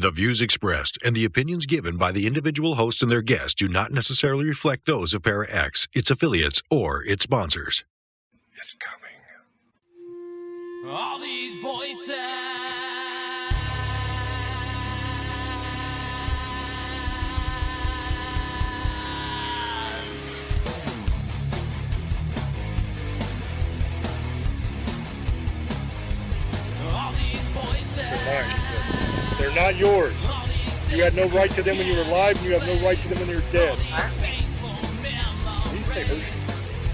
The views expressed and the opinions given by the individual host and their guests do not necessarily reflect those of ParaX, its affiliates, or its sponsors. It's coming. All these voices. All these voices. They're mine, he said. They're not yours. You had no right to them when you were alive, and you have no right to them when you're dead.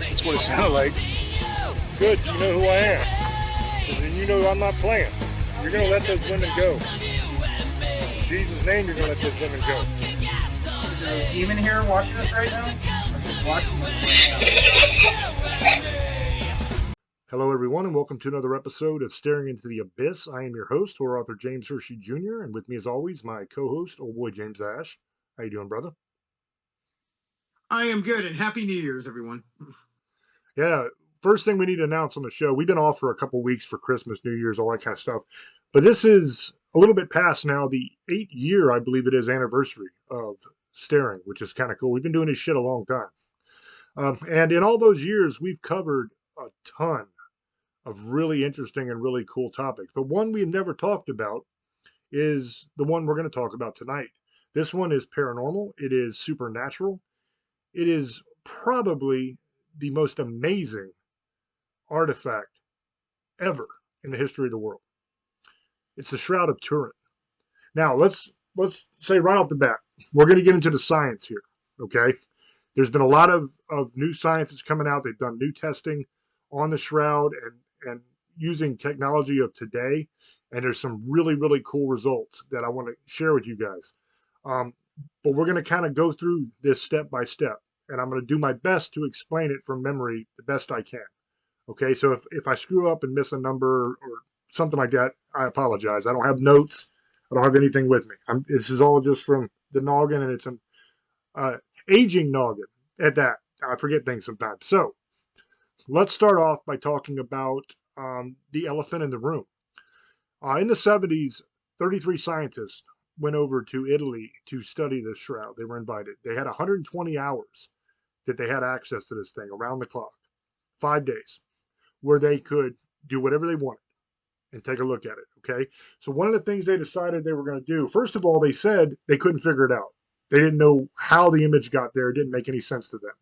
That's what it sounded like. Good, so you know who I am. Because then you know I'm not playing. You're going to let those women go. In Jesus' name, you're going to let those women go. Is there a demon here watching us right now? Watching us right now. Hello, everyone, and welcome to another episode of Staring into the Abyss. I am your host, horror author James Hershey Jr., and with me, as always, my co-host, old boy James Ash. How you doing, brother? I am good, and Happy New Year's, everyone. Yeah, first thing we need to announce on the show, we've been off for a couple weeks for Christmas, New Year's, all that kind of stuff. But this is a little bit past now, the 8-year, I believe it is, anniversary of Staring, which is kind of cool. We've been doing this shit a long time. And in all those years, we've covered a ton of really interesting and really cool topics. But one we've never talked about is the one we're going to talk about tonight. This one is paranormal. It is supernatural. It is probably the most amazing artifact ever in the history of the world. It's the Shroud of Turin. Now, let's say right off the bat, we're going to get into the science here, okay? There's been a lot of new sciences coming out. They've done new testing on the Shroud and using technology of today, and there's some really, really cool results that I want to share with you guys. But we're going to kind of go through this step by step, and I'm going to do my best to explain it from memory the best I can. Okay, so if I screw up and miss a number or something like that, I apologize. I don't have notes. I don't have anything with me. This is all just from the noggin, and it's an aging noggin at that. I forget things sometimes. So let's start off by talking about the elephant in the room. In the 70s, 33 scientists went over to Italy to study the Shroud. They were invited. They had 120 hours that they had access to this thing around the clock, 5 days, where they could do whatever they wanted and take a look at it, okay? So one of the things they decided they were going to do, first of all, they said they couldn't figure it out. They didn't know how the image got there. It didn't make any sense to them.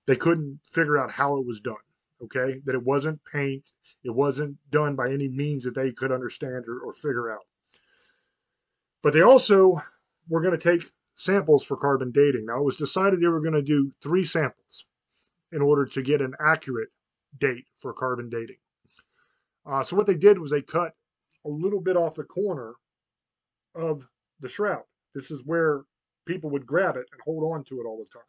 They couldn't figure out how it was done, okay? That it wasn't paint. It wasn't done by any means that they could understand or figure out. But they also were going to take samples for carbon dating. Now, it was decided they were going to do 3 samples in order to get an accurate date for carbon dating. So what they did was they cut a little bit off the corner of the Shroud. This is where people would grab it and hold on to it all the time.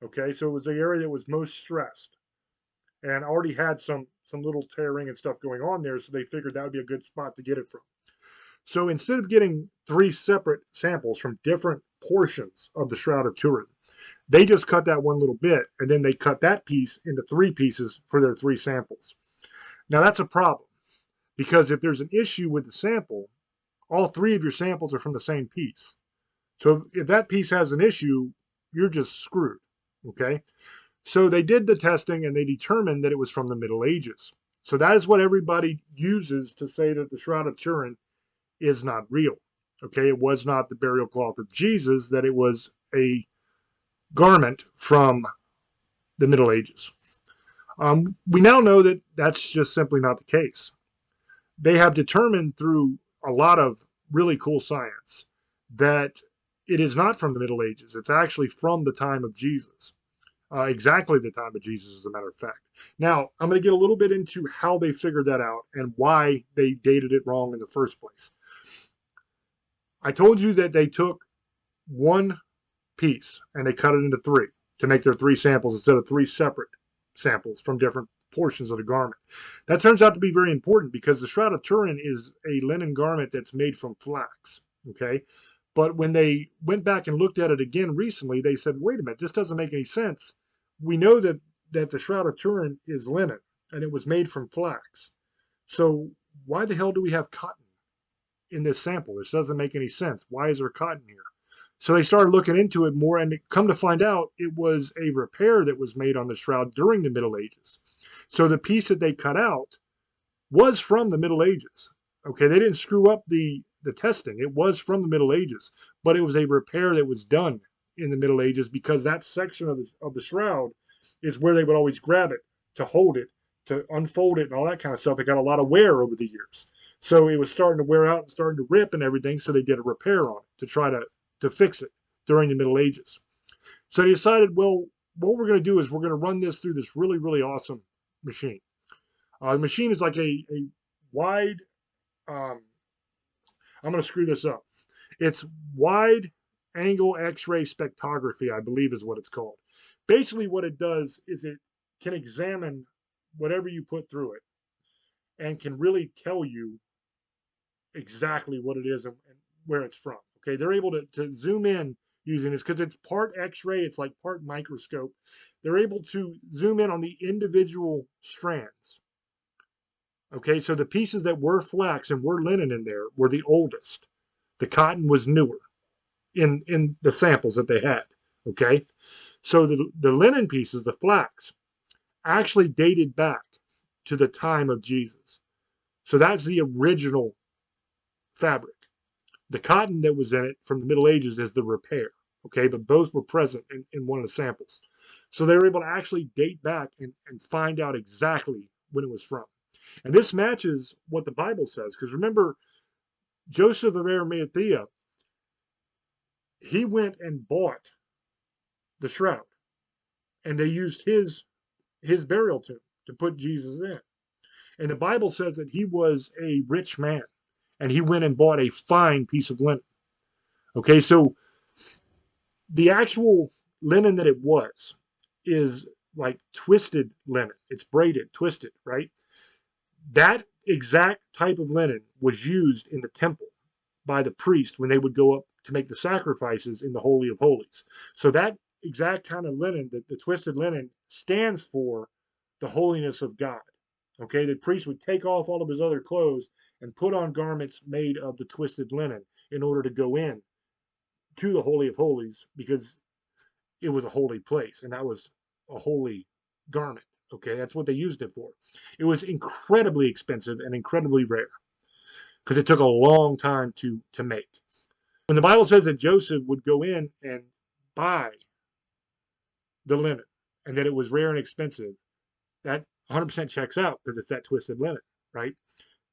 Okay, so it was the area that was most stressed and already had some little tearing and stuff going on there, so they figured that would be a good spot to get it from. So instead of getting 3 separate samples from different portions of the Shroud of Turin, they just cut that one little bit, and then they cut that piece into 3 pieces for their 3 samples. Now that's a problem, because if there's an issue with the sample, all 3 of your samples are from the same piece. So if that piece has an issue, you're just screwed. Okay, so they did the testing and they determined that it was from the Middle Ages. So that is what everybody uses to say that the Shroud of Turin is not real. Okay, it was not the burial cloth of Jesus, that it was a garment from the Middle Ages. We now know that that's just simply not the case. They have determined through a lot of really cool science that it is not from the Middle Ages. It's actually from the time of Jesus. Exactly the time of Jesus, as a matter of fact. Now, I'm going to get a little bit into how they figured that out and why they dated it wrong in the first place. I told you that they took 1 piece and they cut it into 3 to make their 3 samples instead of 3 separate samples from different portions of the garment. That turns out to be very important because the Shroud of Turin is a linen garment that's made from flax, okay? But when they went back and looked at it again recently, they said, wait a minute, this doesn't make any sense. We know that the Shroud of Turin is linen, and it was made from flax. So why the hell do we have cotton in this sample? This doesn't make any sense. Why is there cotton here? So they started looking into it more, and come to find out, it was a repair that was made on the shroud during the Middle Ages. So the piece that they cut out was from the Middle Ages. Okay, they didn't screw up the testing. It was from the Middle Ages, but it was a repair that was done in the Middle Ages because that section of the shroud is where they would always grab it to hold it, to unfold it, and all that kind of stuff. It got a lot of wear over the years. So it was starting to wear out and starting to rip and everything, so they did a repair on it to try to fix it during the Middle Ages. So they decided, well, what we're going to do is we're going to run this through this really, really awesome machine. The machine is like a wide, I'm going to screw this up. It's wide angle X-ray spectrography, I believe is what it's called. Basically what it does is it can examine whatever you put through it and can really tell you exactly what it is and where it's from. Okay, they're able to zoom in using this because it's part X-ray, it's like part microscope. They're able to zoom in on the individual strands. Okay, so the pieces that were flax and were linen in there were the oldest. The cotton was newer in the samples that they had. Okay, so the linen pieces, the flax, actually dated back to the time of Jesus. So that's the original fabric. The cotton that was in it from the Middle Ages is the repair. Okay, but both were present in one of the samples. So they were able to actually date back and find out exactly when it was from. And this matches what the Bible says, because remember, Joseph of Arimathea, he went and bought the shroud, and they used his burial tomb to put Jesus in. And the Bible says that he was a rich man, and he went and bought a fine piece of linen. Okay, so the actual linen that it was is like twisted linen. It's braided, twisted, right? That exact type of linen was used in the temple by the priest when they would go up to make the sacrifices in the Holy of Holies. So that exact kind of linen, the twisted linen, stands for the holiness of God. Okay, the priest would take off all of his other clothes and put on garments made of the twisted linen in order to go in to the Holy of Holies because it was a holy place and that was a holy garment. Okay, that's what they used it for. It was incredibly expensive and incredibly rare because it took a long time to make. When the Bible says that Joseph would go in and buy the linen and that it was rare and expensive, that 100% checks out because it's that twisted linen, right?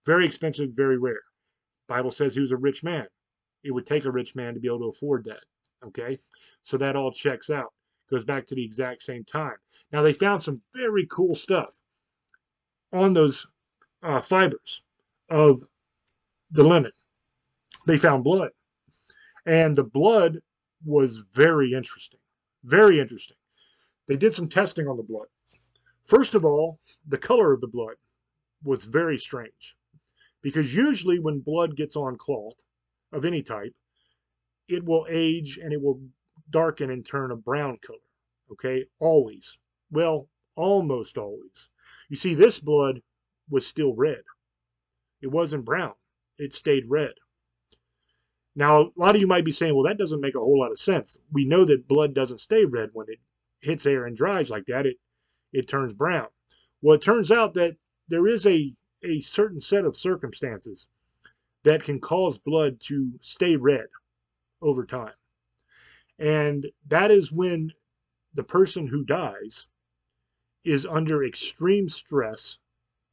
Very expensive, very rare. Bible says he was a rich man. It would take a rich man to be able to afford that, okay? So that all checks out. Goes back to the exact same time. Now, they found some very cool stuff on those fibers of the linen. They found blood. And the blood was very interesting. Very interesting. They did some testing on the blood. First of all, the color of the blood was very strange. Because usually when blood gets on cloth of any type, it will age and it will darken and turn a brown color. Okay, always. Well, almost always. You see, this blood was still red. It wasn't brown. It stayed red. Now, a lot of you might be saying, well, that doesn't make a whole lot of sense. We know that blood doesn't stay red when it hits air and dries like that. It turns brown. Well, it turns out that there is a certain set of circumstances that can cause blood to stay red over time. And that is when the person who dies is under extreme stress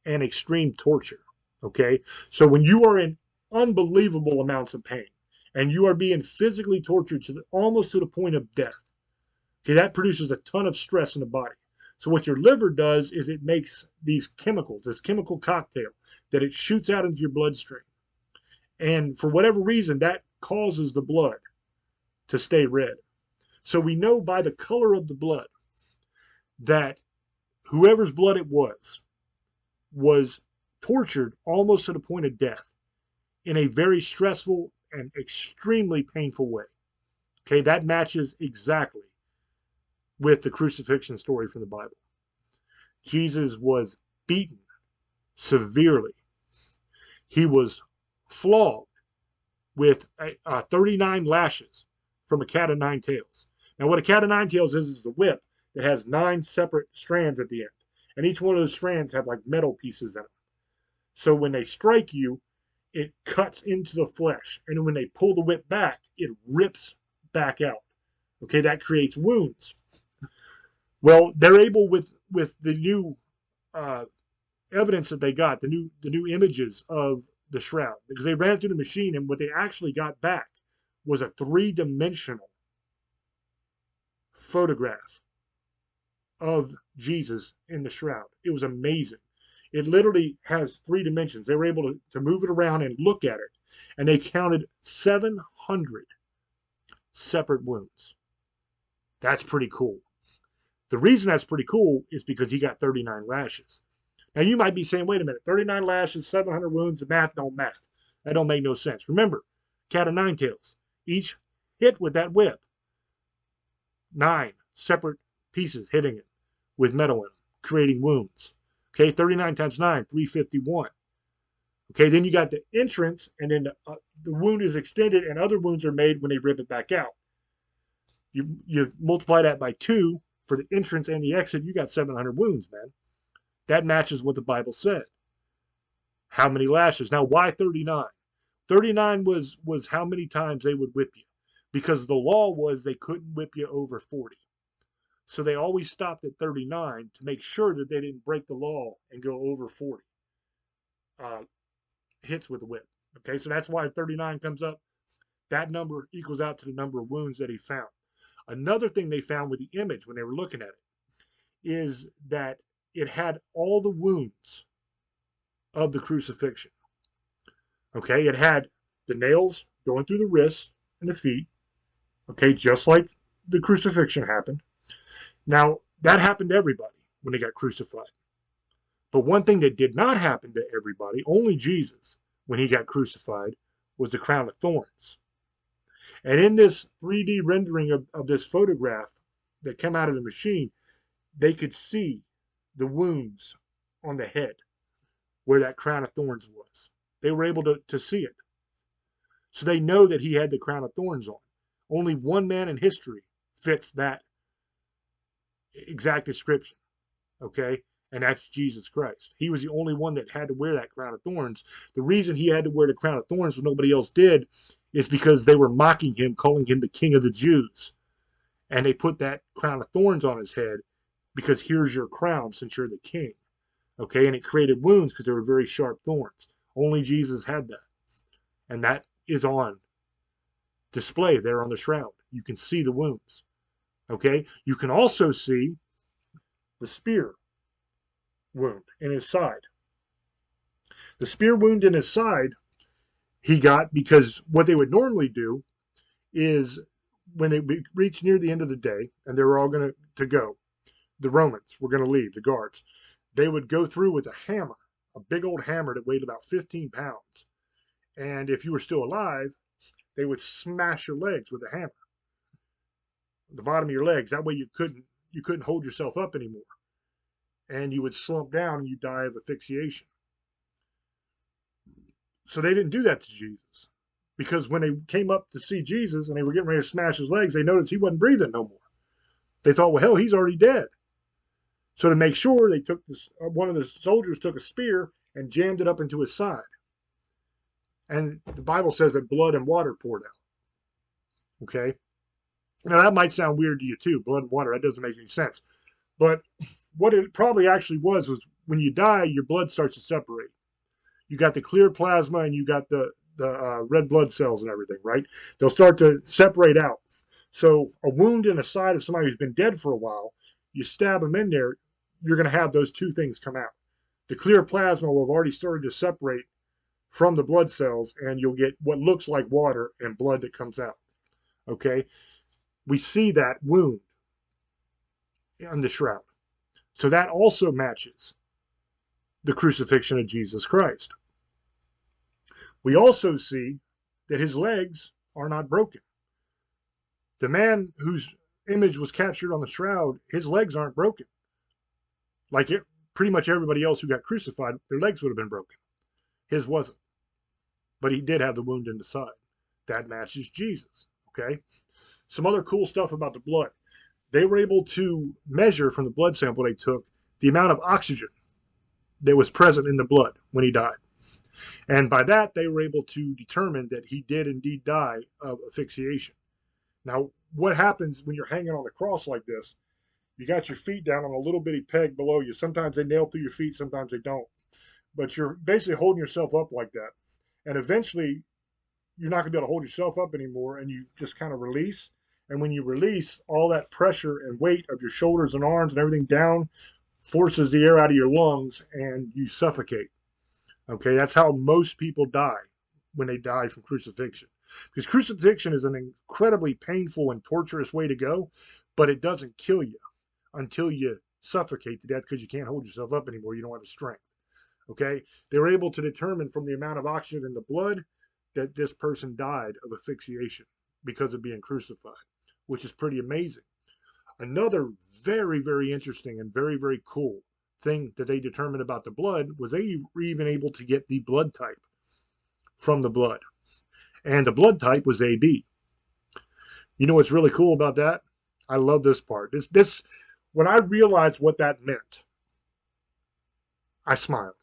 and extreme torture. Okay? So when you are in unbelievable amounts of pain and you are being physically tortured almost to the point of death, okay, that produces a ton of stress in the body. So what your liver does is it makes these chemicals, this chemical cocktail that it shoots out into your bloodstream. And for whatever reason, that causes the blood to stay red. So we know by the color of the blood that whoever's blood it was tortured almost to the point of death in a very stressful and extremely painful way. Okay, that matches exactly with the crucifixion story from the Bible. Jesus was beaten severely. He was flogged with 39 lashes from a cat of nine tails. Now, what a cat of nine tails is a whip that has 9 separate strands at the end. And each one of those strands have like metal pieces in them. So when they strike you, it cuts into the flesh. And when they pull the whip back, it rips back out. Okay, that creates wounds. Well, they're able with the new evidence that they got, the new images of the shroud, because they ran it through the machine, and what they actually got back was a 3-dimensional photograph of Jesus in the shroud. It was amazing. It literally has 3 dimensions. They were able to move it around and look at it, and they counted 700 separate wounds. That's pretty cool. The reason that's pretty cool is because he got 39 lashes. Now, you might be saying, wait a minute, 39 lashes, 700 wounds, the math don't math. That don't make no sense. Remember, cat of nine tails. Each hit with that whip, 9 separate pieces hitting it with metal in them, creating wounds. Okay, 39 times 9, 351. Okay, then you got the entrance, and then the wound is extended, and other wounds are made when they rip it back out. You multiply that by 2 for the entrance and the exit, you got 700 wounds, man. That matches what the Bible said. How many lashes? Now, why 39? 39 was how many times they would whip you. Because the law was they couldn't whip you over 40. So they always stopped at 39 to make sure that they didn't break the law and go over 40 hits with the whip. Okay, so that's why 39 comes up. That number equals out to the number of wounds that he found. Another thing they found with the image when they were looking at it is that it had all the wounds of the crucifixion. Okay, it had the nails going through the wrists and the feet. Okay, just like the crucifixion happened. Now, that happened to everybody when they got crucified. But one thing that did not happen to everybody, only Jesus, when he got crucified, was the crown of thorns. And in this 3D rendering of this photograph that came out of the machine, they could see the wounds on the head where that crown of thorns was. They were able to see it. So they know that he had the crown of thorns on. Only one man in history fits that exact description, okay? And that's Jesus Christ. He was the only one that had to wear that crown of thorns. The reason he had to wear the crown of thorns when nobody else did is because they were mocking him, calling him the King of the Jews. And they put that crown of thorns on his head because here's your crown since you're the king. Okay, and it created wounds because they were very sharp thorns. Only Jesus had that. And that is on display there on the shroud. You can see the wounds. Okay, you can also see the spear wound in his side. The spear wound in his side he got because what they would normally do is when they reached near the end of the day and they were all going to go, the Romans were going to leave, the guards, they would go through with a hammer, a big old hammer that weighed about 15 pounds. And if you were still alive, they would smash your legs with a hammer, the bottom of your legs. That way you couldn't hold yourself up anymore. And you would slump down and you die of asphyxiation. So they didn't do that to Jesus. Because when they came up to see Jesus and they were getting ready to smash his legs, they noticed he wasn't breathing no more. They thought, well, hell, he's already dead. So to make sure, they took this. One of the soldiers took a spear and jammed it up into his side. And the Bible says that blood and water poured out. Okay? Now, that might sound weird to you, too. Blood and water, that doesn't make any sense. But what it probably actually was when you die, your blood starts to separate. You got the clear plasma and you got the red blood cells and everything, right? They'll start to separate out. So a wound in the side of somebody who's been dead for a while, you stab them in there, you're going to have those two things come out. The clear plasma will have already started to separate from the blood cells, and you'll get what looks like water and blood that comes out. Okay? We see that wound on the shroud. So that also matches the crucifixion of Jesus Christ. We also see that his legs are not broken. The man whose image was captured on the shroud, his legs aren't broken. Like pretty much everybody else who got crucified, their legs would have been broken. His wasn't. But he did have the wound in the side. That matches Jesus. Okay. Some other cool stuff about the blood. They were able to measure from the blood sample they took the amount of oxygen that was present in the blood when he died. And by that, they were able to determine that he did indeed die of asphyxiation. Now, what happens when you're hanging on the cross like this? You got your feet down on a little bitty peg below you. Sometimes they nail through your feet, sometimes they don't. But you're basically holding yourself up like that. And eventually, you're not going to be able to hold yourself up anymore, and you just kind of release. And when you release, all that pressure and weight of your shoulders and arms and everything down forces the air out of your lungs, and you suffocate. Okay, that's how most people die when they die from crucifixion. Because crucifixion is an incredibly painful and torturous way to go, but it doesn't kill you until you suffocate to death because you can't hold yourself up anymore. You don't have the strength. Okay, they were able to determine from the amount of oxygen in the blood that this person died of asphyxiation because of being crucified, which is pretty amazing. Another very, very interesting and very, very cool thing that they determined about the blood was they were even able to get the blood type from the blood. And the blood type was AB. You know what's really cool about that? I love this part. This when I realized what that meant, I smiled.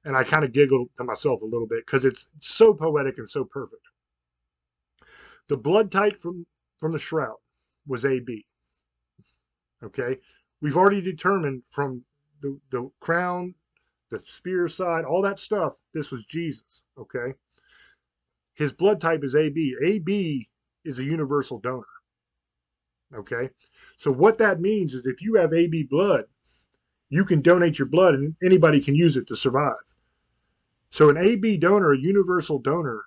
And I kind of giggled to myself a little bit because it's so poetic and so perfect. The blood type from the shroud was AB. Okay? We've already determined from the crown, the spear side, all that stuff, this was Jesus. Okay? His blood type is AB. AB is a universal donor. Okay? So what that means is if you have AB blood, you can donate your blood and anybody can use it to survive. So an AB donor, a universal donor,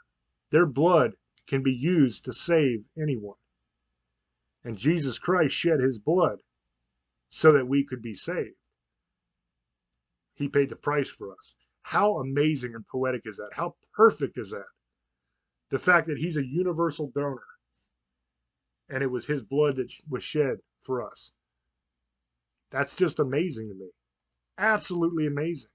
their blood can be used to save anyone. And Jesus Christ shed his blood so that we could be saved. He paid the price for us. How amazing and poetic is that? How perfect is that? The fact that he's a universal donor and it was his blood that was shed for us. That's just amazing to me. Absolutely amazing.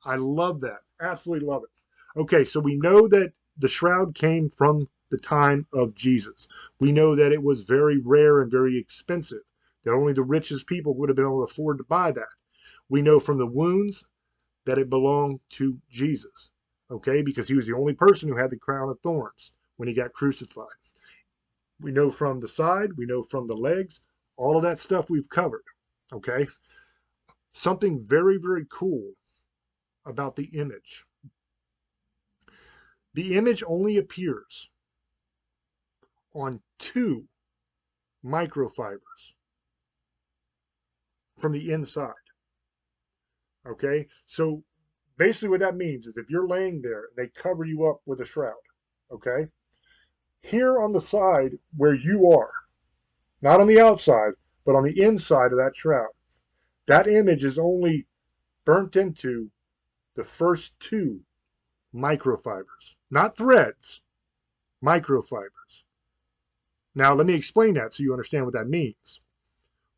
I love that. Absolutely love it. Okay, so we know that the shroud came from the time of Jesus. We know that it was very rare and very expensive, that only the richest people would have been able to afford to buy that. We know from the wounds that it belonged to Jesus, okay, because he was the only person who had the crown of thorns when he got crucified. We know from the side, we know from the legs, all of that stuff we've covered, okay? Something very, very cool about the image. The image only appears on 2 microfibers from the inside. Okay? So basically what that means is if you're laying there, they cover you up with a shroud. Okay? Here on the side where you are, not on the outside, but on the inside of that shroud, that image is only burnt into the first 2 microfibers, not threads, microfibers. Now, let me explain that so you understand what that means.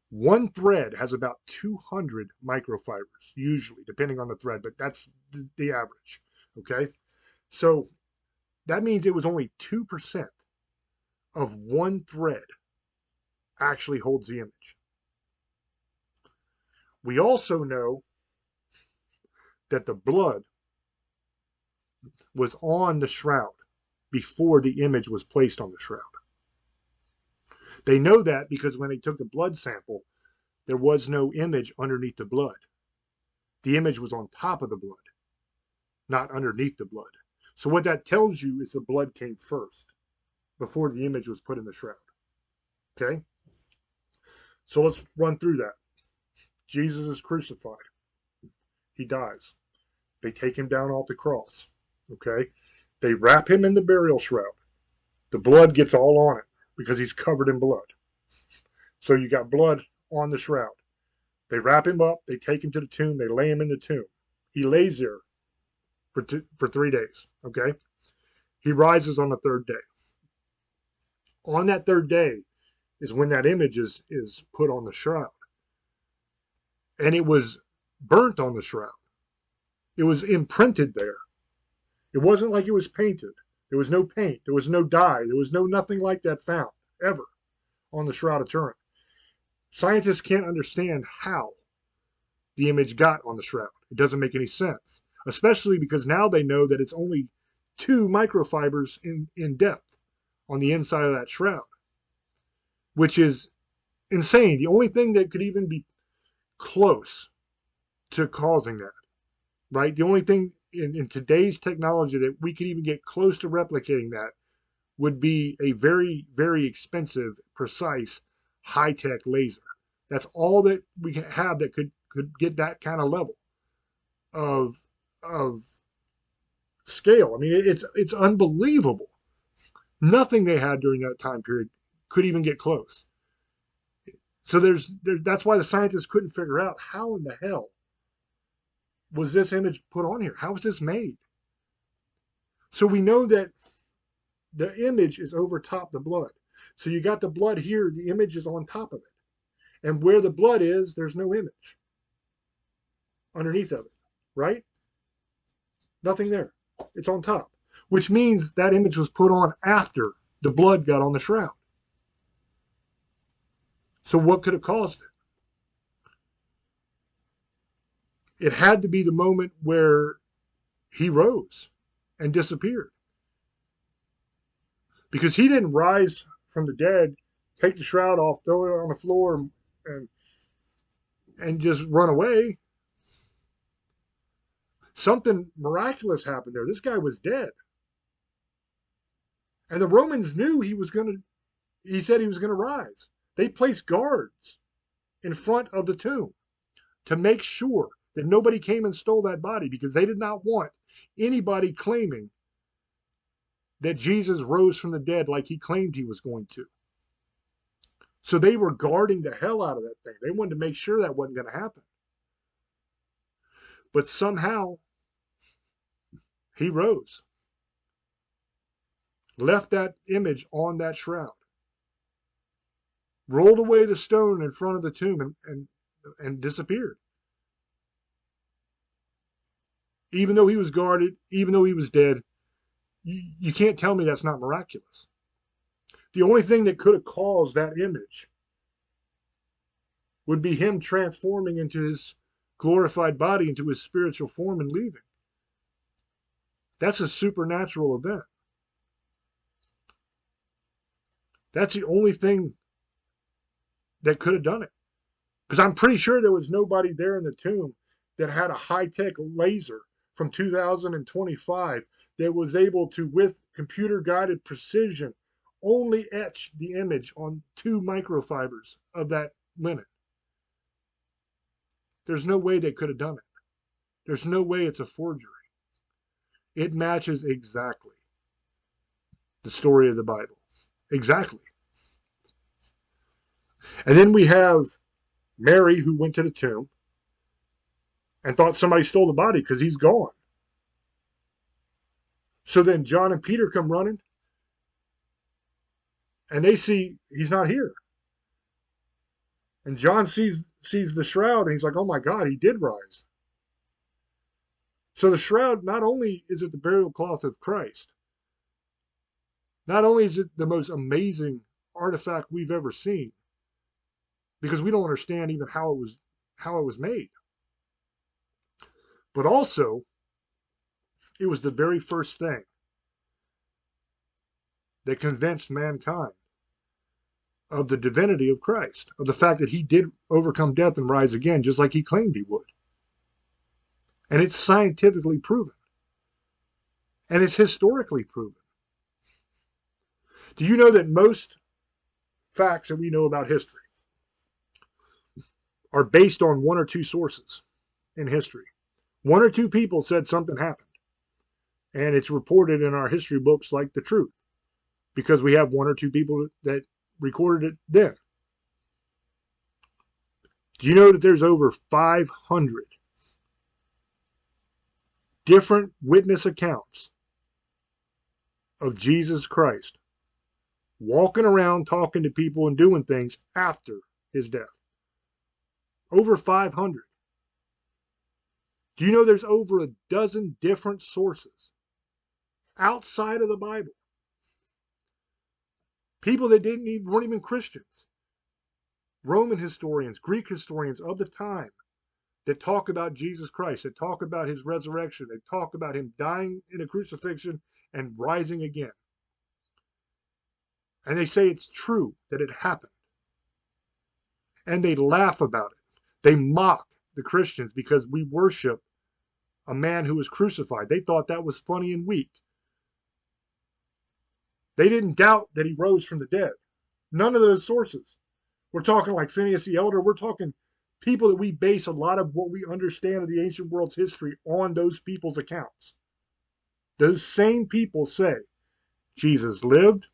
One thread has about 200 microfibers, usually, depending on the thread, but that's the average, okay? So that means it was only 2% of one thread actually holds the image. We also know that the blood was on the shroud before the image was placed on the shroud. They know that because when they took a blood sample, there was no image underneath the blood. The image was on top of the blood, not underneath the blood. So what that tells you is the blood came first before the image was put in the shroud. Okay? So let's run through that. Jesus is crucified. He dies. They take him down off the cross. Okay? They wrap him in the burial shroud. The blood gets all on it because he's covered in blood. So you got blood on the shroud. They wrap him up. They take him to the tomb. They lay him in the tomb. He lays there for 3 days. Okay? He rises on the 3rd day. On that 3rd day is when that image is put on the shroud. And it was burnt on the shroud. It was imprinted there. It wasn't like it was painted. There was no paint. There was no dye. There was nothing like that found ever on the Shroud of Turin. Scientists can't understand how the image got on the shroud. It doesn't make any sense, especially because now they know that it's only 2 microfibers in depth on the inside of that shroud, which is insane. The only thing that could even be close to causing that, right? The only thing in today's technology that we could even get close to replicating that would be a very, very expensive, precise, high-tech laser. That's all that we have that could get that kind of level of scale. I mean, it's unbelievable. Nothing they had during that time period could even get close. So that's why the scientists couldn't figure out how in the hell was this image put on here? How was this made? So we know that the image is over top the blood. So you got the blood here, the image is on top of it. And where the blood is, there's no image underneath of it, right? Nothing there. It's on top, which means that image was put on after the blood got on the shroud. So what could have caused it? It had to be the moment where he rose and disappeared. Because he didn't rise from the dead, take the shroud off, throw it on the floor, and just run away. Something miraculous happened there. This guy was dead. And the Romans knew he said he was going to rise. They placed guards in front of the tomb to make sure that nobody came and stole that body, because they did not want anybody claiming that Jesus rose from the dead like he claimed he was going to. So they were guarding the hell out of that thing. They wanted to make sure that wasn't going to happen. But somehow, he rose, left that image on that shroud, rolled away the stone in front of the tomb, and disappeared. Even though he was guarded, even though he was dead, you can't tell me that's not miraculous. The only thing that could have caused that image would be him transforming into his glorified body, into his spiritual form, and leaving. That's a supernatural event. That's the only thing that could have done it. Because I'm pretty sure there was nobody there in the tomb that had a high-tech laser from 2025 that was able to, with computer-guided precision, only etch the image on 2 microfibers of that linen. There's no way they could have done it. There's no way it's a forgery. It matches exactly the story of the Bible. Exactly. And then we have Mary, who went to the tomb and thought somebody stole the body because he's gone. So then John and Peter come running, and they see he's not here. And John sees the shroud, and he's like, oh my God, he did rise. So the shroud, not only is it the burial cloth of Christ, not only is it the most amazing artifact we've ever seen, because we don't understand even how it was made, but also it was the very first thing that convinced mankind of the divinity of Christ, of the fact that he did overcome death and rise again, just like he claimed he would. And it's scientifically proven. And it's historically proven. Do you know that most facts that we know about history are based on 1 or 2 sources in history? 1 or 2 people said something happened. And it's reported in our history books like the truth, because we have 1 or 2 people that recorded it then. Do you know that there's over 500 different witness accounts of Jesus Christ walking around talking to people and doing things after his death? Over 500. Do you know there's over a dozen different sources outside of the Bible. People that weren't even Christians. Roman historians, Greek historians of the time that talk about Jesus Christ, that talk about his resurrection, that talk about him dying in a crucifixion and rising again. And they say it's true that it happened. And they laugh about it. They mock the Christians because we worship a man who was crucified. They thought that was funny and weak. They didn't doubt that he rose from the dead. None of those sources. We're talking like Phineas the Elder. We're talking people that we base a lot of what we understand of the ancient world's history on those people's accounts. Those same people say Jesus lived,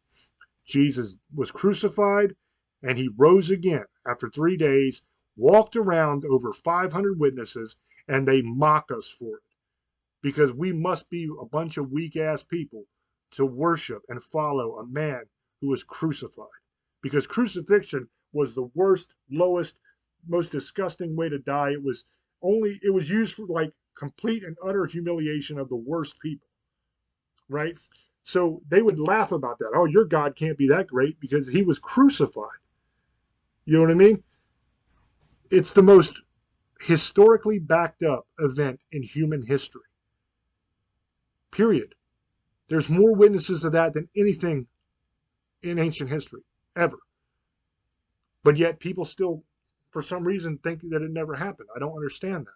Jesus was crucified, and he rose again after 3 days, walked around over 500 witnesses, and they mock us for it because we must be a bunch of weak-ass people to worship and follow a man who was crucified. Because crucifixion was the worst, lowest, most disgusting way to die. It was used for like complete and utter humiliation of the worst people, right? So they would laugh about that. Oh, your God can't be that great because he was crucified. You know what I mean? It's the most historically backed up event in human history. Period. There's more witnesses of that than anything in ancient history, ever. But yet people still, for some reason, think that it never happened. I don't understand that.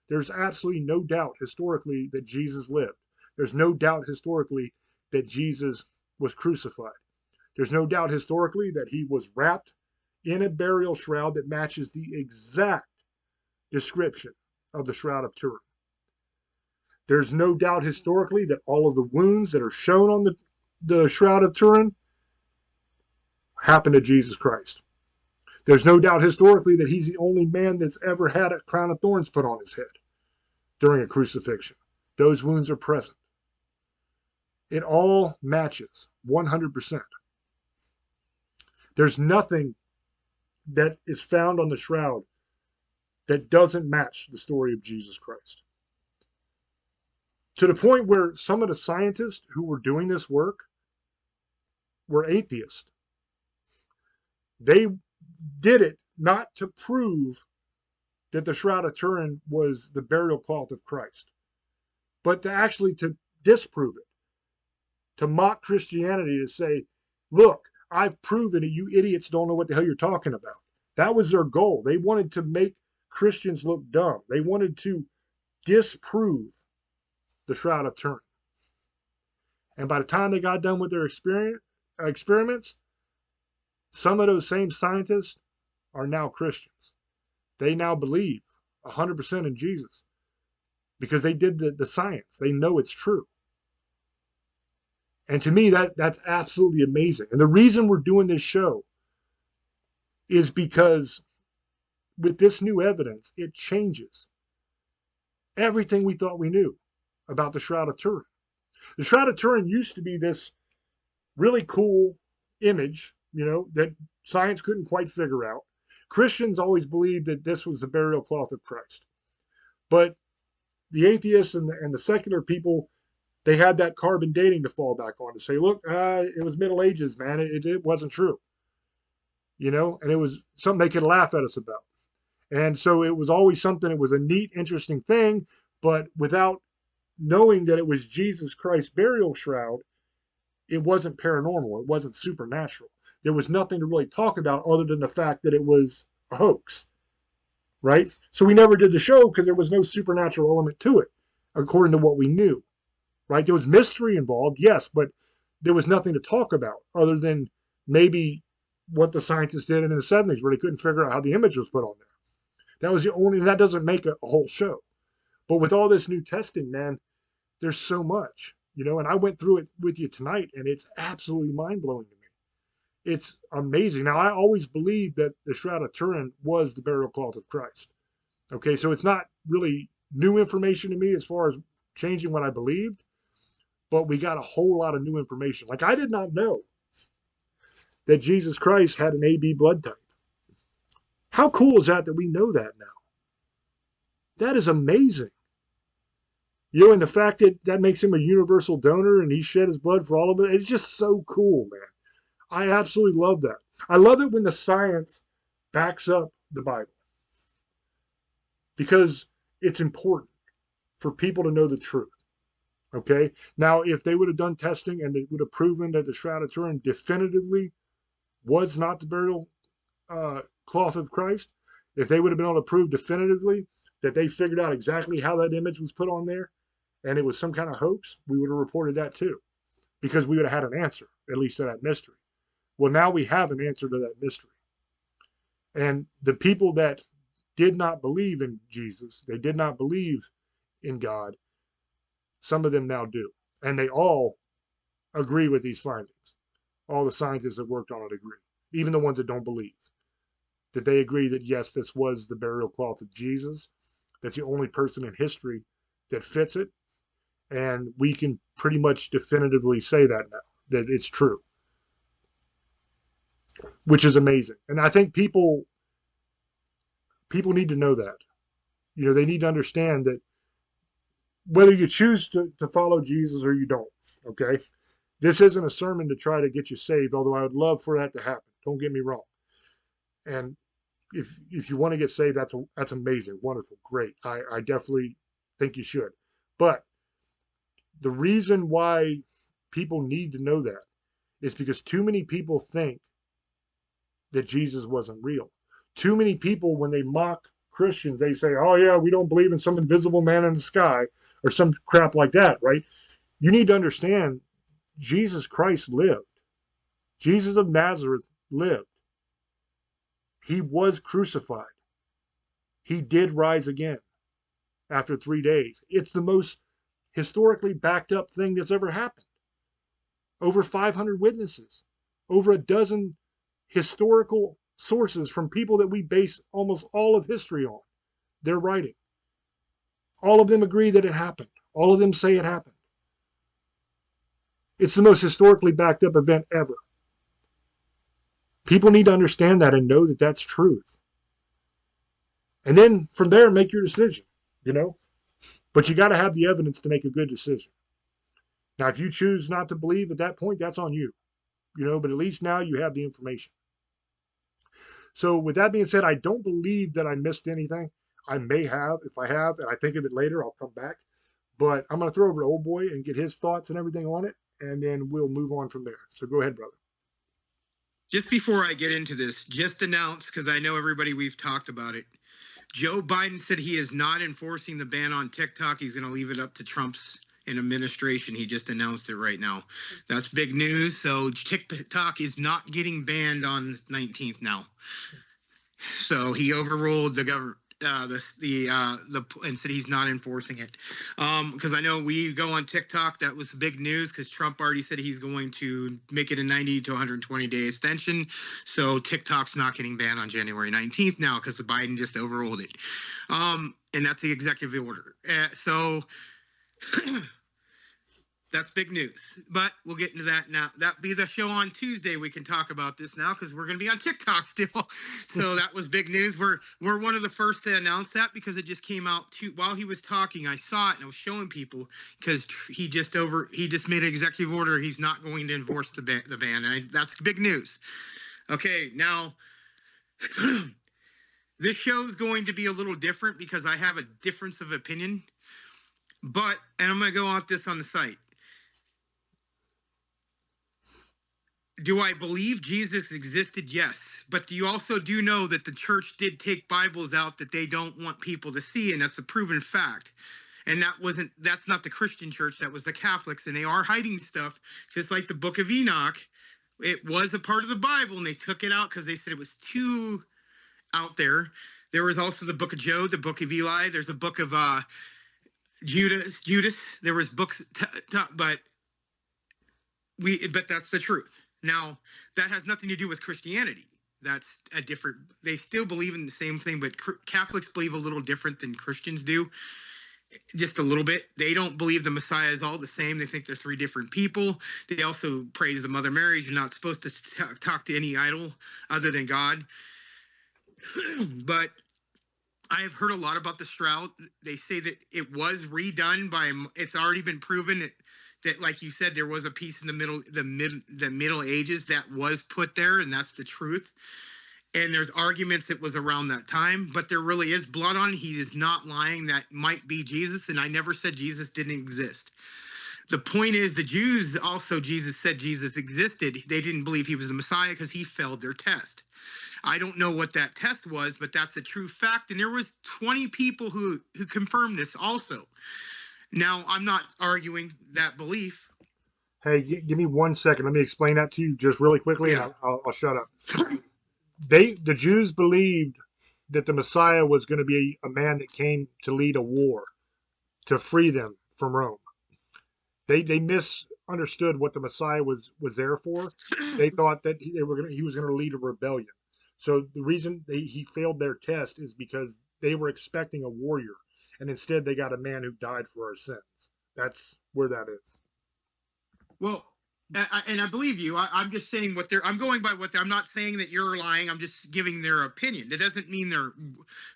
There's absolutely no doubt historically that Jesus lived. There's no doubt historically that Jesus was crucified. There's no doubt historically that he was wrapped in a burial shroud that matches the exact description of the Shroud of Turin. There's no doubt historically that all of the wounds that are shown on the Shroud of Turin happened to Jesus Christ. There's no doubt historically that he's the only man that's ever had a crown of thorns put on his head during a crucifixion. Those wounds are present. It all matches 100%. There's nothing that is found on the shroud that doesn't match the story of Jesus Christ. To the point where some of the scientists who were doing this work were atheists. They did it not to prove that the Shroud of Turin was the burial cloth of Christ, but to actually to disprove it, to mock Christianity, to say, look, I've proven it, you idiots don't know what the hell you're talking about. That was their goal. They wanted to make Christians look dumb. They wanted to disprove the Shroud of Turin. And by the time they got done with their experiments, some of those same scientists are now Christians. They now believe 100% in Jesus because they did the science. They know it's true. And to me, that's absolutely amazing. And the reason we're doing this show is because with this new evidence, it changes everything we thought we knew about the Shroud of Turin. The Shroud of Turin used to be this really cool image, that science couldn't quite figure out. Christians always believed that this was the burial cloth of Christ. But the atheists and the secular people, they had that carbon dating to fall back on to say, look, it was Middle Ages, man. It wasn't true. And it was something they could laugh at us about. And so it was always something, it was a neat, interesting thing, but without knowing that it was Jesus Christ's burial shroud, it wasn't paranormal. It wasn't supernatural. There was nothing to really talk about other than the fact that it was a hoax, right? So we never did the show because there was no supernatural element to it, according to what we knew, right? There was mystery involved, yes, but there was nothing to talk about other than maybe what the scientists did in the 70s where they couldn't figure out how the image was put on there. That doesn't make a whole show. But with all this new testing, man, there's so much, and I went through it with you tonight, and it's absolutely mind-blowing to me. It's amazing. Now, I always believed that the Shroud of Turin was the burial cloth of Christ. Okay, so it's not really new information to me as far as changing what I believed, but we got a whole lot of new information. Like, I did not know that Jesus Christ had an AB blood type. How cool is that we know that now? That is amazing. You know, and the fact that that makes him a universal donor and he shed his blood for all of it, it's just so cool, man. I absolutely love that. I love it when the science backs up the Bible because it's important for people to know the truth. Okay. Now, if they would have done testing and they would have proven that the Shroud of Turin definitively was not the burial cloth of Christ, if they would have been able to prove definitively that they figured out exactly how that image was put on there and it was some kind of hoax, we would have reported that too because we would have had an answer, at least to that mystery. Well, now we have an answer to that mystery. And the people that did not believe in Jesus, they did not believe in God, some of them now do. And they all agree with these findings. All the scientists that worked on it agree, even the ones that don't believe. That they agree that, yes, this was the burial cloth of Jesus. That's the only person in history that fits it. And we can pretty much definitively say that now, that it's true. Which is amazing. And I think people need to know that. You know, they need to understand that whether you choose to follow Jesus or you don't, okay? This isn't a sermon to try to get you saved, although I would love for that to happen. Don't get me wrong. And if you want to get saved, that's amazing, wonderful, great. I definitely think you should. But the reason why people need to know that is because too many people think that Jesus wasn't real. Too many people, when they mock Christians, they say, oh yeah, we don't believe in some invisible man in the sky or some crap like that, right? You need to understand Jesus Christ lived. Jesus of Nazareth lived. He was crucified. He did rise again after 3 days. It's the most historically backed up thing that's ever happened. Over 500 witnesses, over a dozen historical sources from people that we base almost all of history on, their writing. All of them agree that it happened. All of them say it happened. It's the most historically backed up event ever. People need to understand that and know that that's truth. And then from there, make your decision, you know? But you got to have the evidence to make a good decision. Now, if you choose not to believe at that point, that's on you, you know, but at least now you have the information. So with that being said, I don't believe that I missed anything. I may have. If I have, and I think of it later, I'll come back. But I'm going to throw over to Old Boy and get his thoughts and everything on it, and then we'll move on from there. So go ahead, brother. Just before I get into this, just announce, because I know everybody, we've talked about it. Joe Biden said he is not enforcing the ban on TikTok. He's going to leave it up to Trump's administration. He just announced it right now. That's big news. So TikTok is not getting banned on the 19th now. So he overruled the government. And said he's not enforcing it. Because I know we go on TikTok, that was big news because Trump already said he's going to make it a 90 to 120 day extension. So TikTok's not getting banned on January 19th now because the Biden just overruled it. And that's the executive order. So that's big news. But we'll get into that now. That'll be the show on Tuesday. We can talk about this now because we're going to be on TikTok still. So that was big news. We're one of the first to announce that because it just came out while he was talking. I saw it and I was showing people because he just made an executive order. He's not going to enforce the ban. And that's big news. Okay, now this show is going to be a little different because I have a difference of opinion. And I'm going to go off this on the site. Do I believe Jesus existed? Yes. But you also do know that the church did take Bibles out that they don't want people to see, and that's a proven fact. And that's not the Christian church, that was the Catholics, and they are hiding stuff, just like the Book of Enoch. It was a part of the Bible, and they took it out because they said it was too out there. There was also the Book of Job, the Book of Eli. There's a book of Judas. There was books, but that's the truth. Now, that has nothing to do with Christianity. That's a different, they still believe in the same thing, but Catholics believe a little different than Christians do. Just a little bit. They don't believe the Messiah is all the same. They think they're three different people. They also praise the Mother Mary. You're not supposed to talk to any idol other than God. But I have heard a lot about the Shroud. They say that it was redone by. It's already been proven that, like you said, there was a piece in the Middle Ages that was put there, and that's the truth. And there's arguments it was around that time, but there really is blood on it. He is not lying. That might be Jesus, and I never said Jesus didn't exist. The point is, the Jews also, Jesus said Jesus existed. They didn't believe he was the Messiah because he failed their test. I don't know what that test was, but that's a true fact. And there was 20 people who confirmed this also. Now, I'm not arguing that belief. Hey, give me 1 second. Let me explain that to you just really quickly, Yeah. and I'll shut up. The Jews believed that the Messiah was going to be a man that came to lead a war, to free them from Rome. They misunderstood what the Messiah was there for. They thought that he was going to lead a rebellion. So the reason he failed their test is because they were expecting a warrior, and instead they got a man who died for our sins. That's where that is. Well, and I believe you. I'm just saying I'm going by I'm not saying that you're lying. I'm just giving their opinion. That doesn't mean they're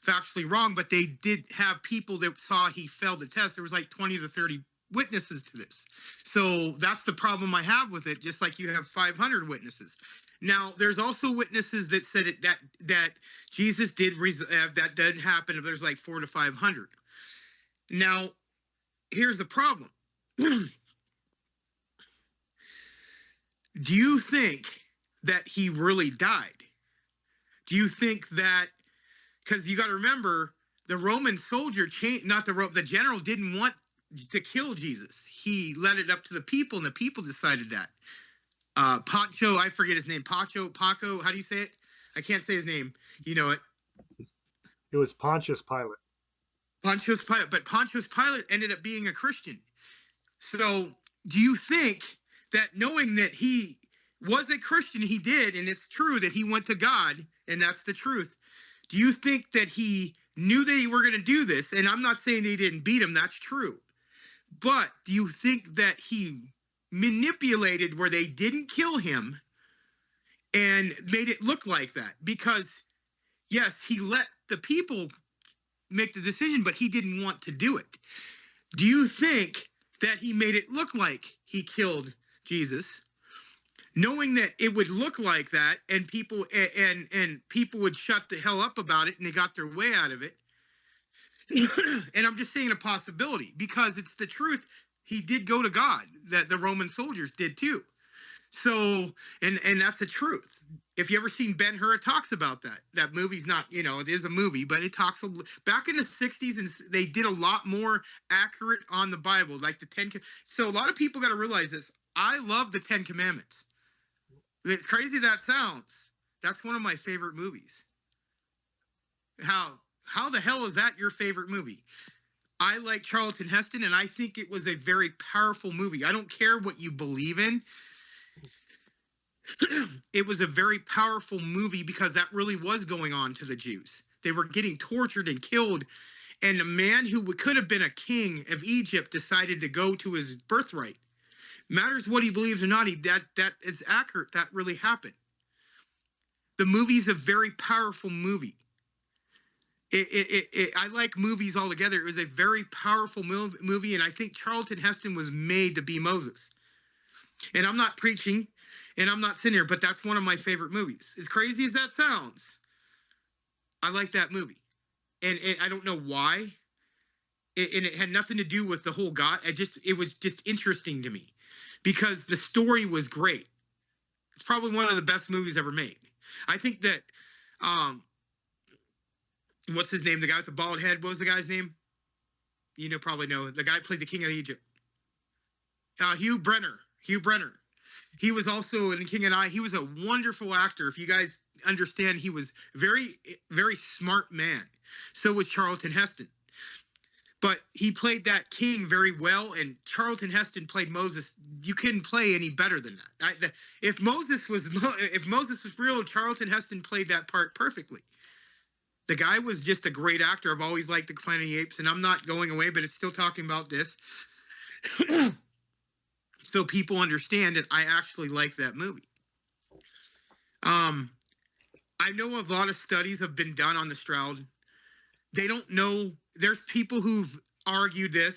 factually wrong, but they did have people that saw he failed the test. There was like 20 to 30 witnesses to this. So that's the problem I have with it, just like you have 500 witnesses. Now, there's also witnesses that said that Jesus did that didn't happen. There's like 400 to 500. Now, here's the problem. Do you think that he really died? Do you think that, because you got to remember, the Roman soldier, the general didn't want to kill Jesus. He let it up to the people, and the people decided that. Pancho, I forget his name. Paco, how do you say it? I can't say his name. You know it. It was Pontius Pilate. Pontius Pilate. But Pontius Pilate ended up being a Christian. So do you think that knowing that he was a Christian, he did, and it's true that he went to God, and that's the truth. Do you think that he knew that he were going to do this? And I'm not saying they didn't beat him. That's true. But do you think that he manipulated where they didn't kill him and made it look like that? Because, yes, he let the people make the decision, but he didn't want to do it. Do you think that he made it look like he killed Jesus, knowing that it would look like that, and people would shut the hell up about it, and they got their way out of it? And I'm just saying a possibility, because it's the truth. He did go to God, that the Roman soldiers did too. So, and that's the truth. If you ever seen Ben-Hur, it talks about that. That movie's not, it is a movie, but it talks back in the 60s, and they did a lot more accurate on the Bible, like the So a lot of people got to realize this. I love the 10 Commandments. As crazy that sounds, that's one of my favorite movies. How the hell is that your favorite movie? I like Charlton Heston, and I think it was a very powerful movie. I don't care what you believe in. It was a very powerful movie because that really was going on to the Jews. They were getting tortured and killed, and a man who could have been a king of Egypt decided to go to his birthright. Matters what he believes or not, that is accurate. That really happened. The movie is a very powerful movie. I like movies altogether. It was a very powerful movie, and I think Charlton Heston was made to be Moses. And I'm not preaching, and I'm not sitting here, but that's one of my favorite movies. As crazy as that sounds, I like that movie. And I don't know why. And it had nothing to do with the whole God. It was just interesting to me because the story was great. It's probably one of the best movies ever made. I think that, what's his name? The guy with the bald head. What was the guy's name? Probably know. The guy who played the King of Egypt. Hugh Brenner. He was also in King and I. He was a wonderful actor. If you guys understand, he was very, very smart man. So was Charlton Heston. But he played that king very well, and Charlton Heston played Moses. You couldn't play any better than that. If Moses was real, Charlton Heston played that part perfectly. The guy was just a great actor. I've always liked the Planet of the Apes, and I'm not going away, but it's still talking about this. So people understand that I actually like that movie. I know a lot of studies have been done on the Shroud. they don't know. There's people who've argued this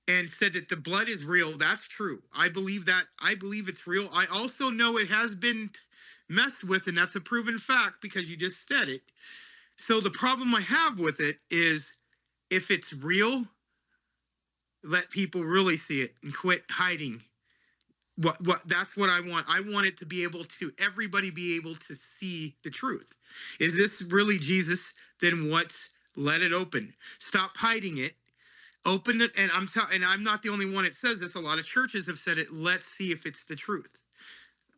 and said that the blood is real. That's true. I believe that. I believe it's real. I also know it has been messed with, and that's a proven fact because you just said it. So the problem I have with it is if it's real, let people really see it and quit hiding. What that's what I want. I want it to be able to everybody be able to see the truth. Is this really Jesus? Then let it open. Stop hiding it. Open it, and I'm not the only one that says this. A lot of churches have said it. Let's see if it's the truth.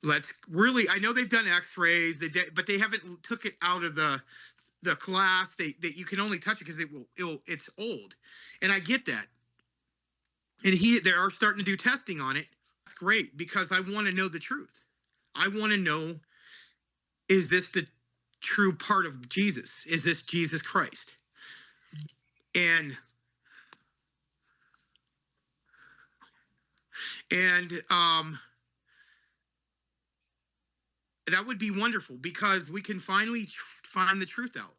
Let's really. I know they've done X-rays, but they haven't took it out of the class. They you can only touch it because it's old, and I get that. And they are starting to do testing on it. That's great because I want to know the truth. I want to know, is this the true part of Jesus? Is this Jesus Christ? And that would be wonderful because we can finally find the truth out.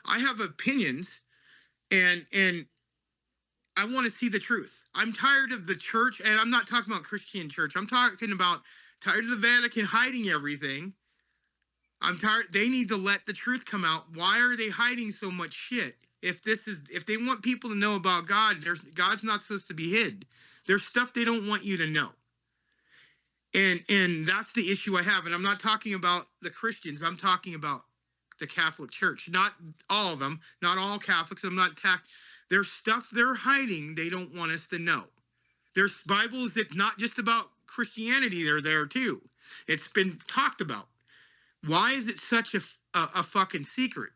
I have opinions, and I want to see the truth. I'm tired of the church, and I'm not talking about Christian church. I'm talking about tired of the Vatican hiding everything. I'm tired. They need to let the truth come out. Why are they hiding so much shit? If they want people to know about God, God's not supposed to be hid. There's stuff they don't want you to know. And that's the issue I have. And I'm not talking about the Christians. I'm talking about the Catholic Church. Not all of them. Not all Catholics. There's stuff they're hiding they don't want us to know. There's Bibles that's not just about Christianity. They're there too. It's been talked about. Why is it such a fucking secret?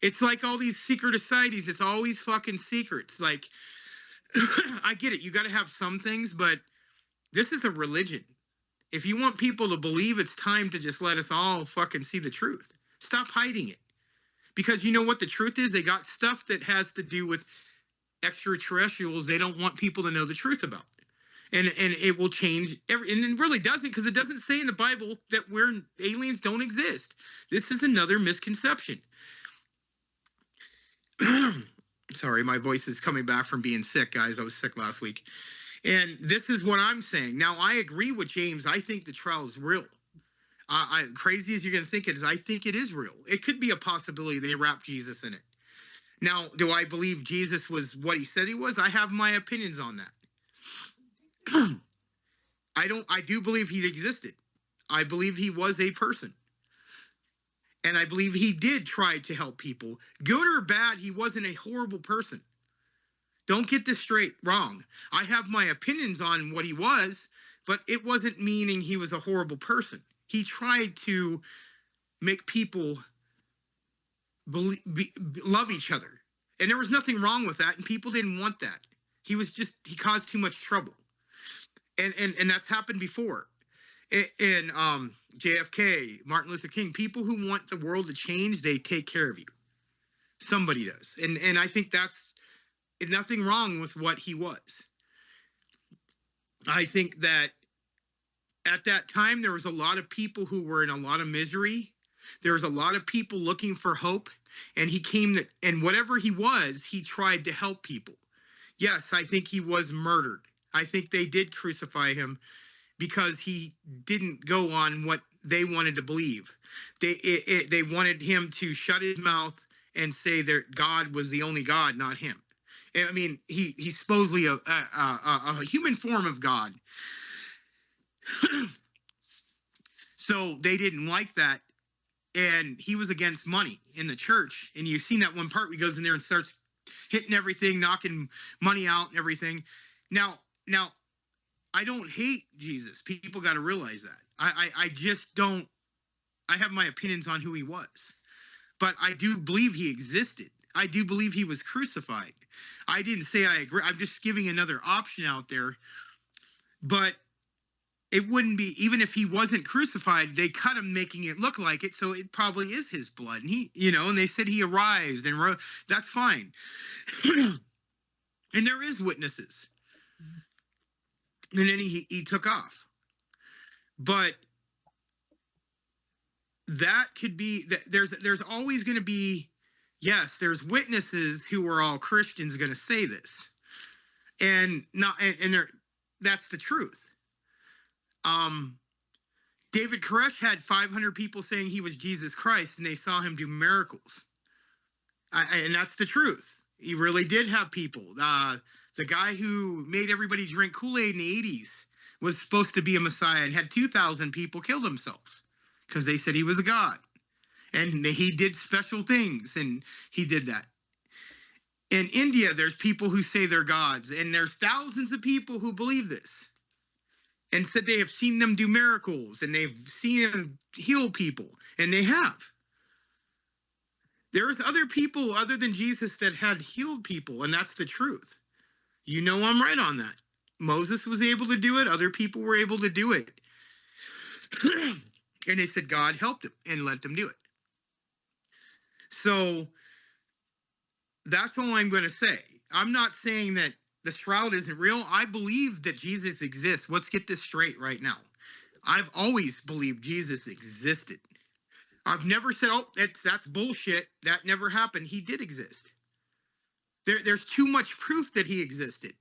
It's like all these secret societies. It's always fucking secrets. Like, I get it. You got to have some things, but this is a religion. If you want people to believe, it's time to just let us all fucking see the truth. Stop hiding it. Because you know what the truth is? They got stuff that has to do with extraterrestrials they don't want people to know the truth about. And it will change and it really doesn't, because it doesn't say in the Bible that aliens don't exist. This is another misconception. Sorry, my voice is coming back from being sick, guys. I was sick last week. And this is what I'm saying. Now, I agree with James. I think the trial is real. Crazy as you're going to think it is, I think it is real. It could be a possibility they wrapped Jesus in it. Now, do I believe Jesus was what he said he was? I have my opinions on that. I do believe he existed. I believe he was a person. And I believe he did try to help people. Good or bad, he wasn't a horrible person. Don't get this wrong. I have my opinions on what he was, but it wasn't meaning he was a horrible person. He tried to make people love each other. And there was nothing wrong with that, and people didn't want that. He caused too much trouble. And that's happened before. In JFK, Martin Luther King, people who want the world to change, they take care of you. Somebody does. And I think that's nothing wrong with what he was. I think that at that time, there was a lot of people who were in a lot of misery. There was a lot of people looking for hope. And he came, and whatever he was, he tried to help people. Yes, I think he was murdered. I think they did crucify him because he didn't go on what they wanted to believe. They wanted him to shut his mouth and say that God was the only God, not him. I mean, he's supposedly a human form of God. So they didn't like that. And he was against money in the church. And you've seen that one part where he goes in there and starts hitting everything, knocking money out and everything. Now, I don't hate Jesus. People got to realize that. I just don't. I have my opinions on who he was. But I do believe he existed. I do believe he was crucified. I didn't say I agree. I'm just giving another option out there. But it wouldn't be, even if he wasn't crucified, they cut him making it look like it, so it probably is his blood. And and they said he arised and rose. That's fine. And there is witnesses. And then he took off. But that could be, there's always going to be, yes, there's witnesses who are all Christians going to say this, and not, and they're, that's the truth. David Koresh had 500 people saying he was Jesus Christ, and they saw him do miracles. And that's the truth. He really did have people. The guy who made everybody drink Kool-Aid in the 80s was supposed to be a Messiah and had 2,000 people kill themselves because they said he was a god. And he did special things, and he did that. In India, there's people who say they're gods, and there's thousands of people who believe this and said they have seen them do miracles, and they've seen them heal people, and they have. There's other people other than Jesus that had healed people, and that's the truth. You know I'm right on that. Moses was able to do it. Other people were able to do it. And they said God helped them and let them do it. So that's all I'm going to say. I'm not saying that the shroud isn't real. I believe that Jesus exists. Let's get this straight right now. I've always believed Jesus existed. I've never said, oh, that's bullshit. That never happened. He did exist. There's too much proof that he existed.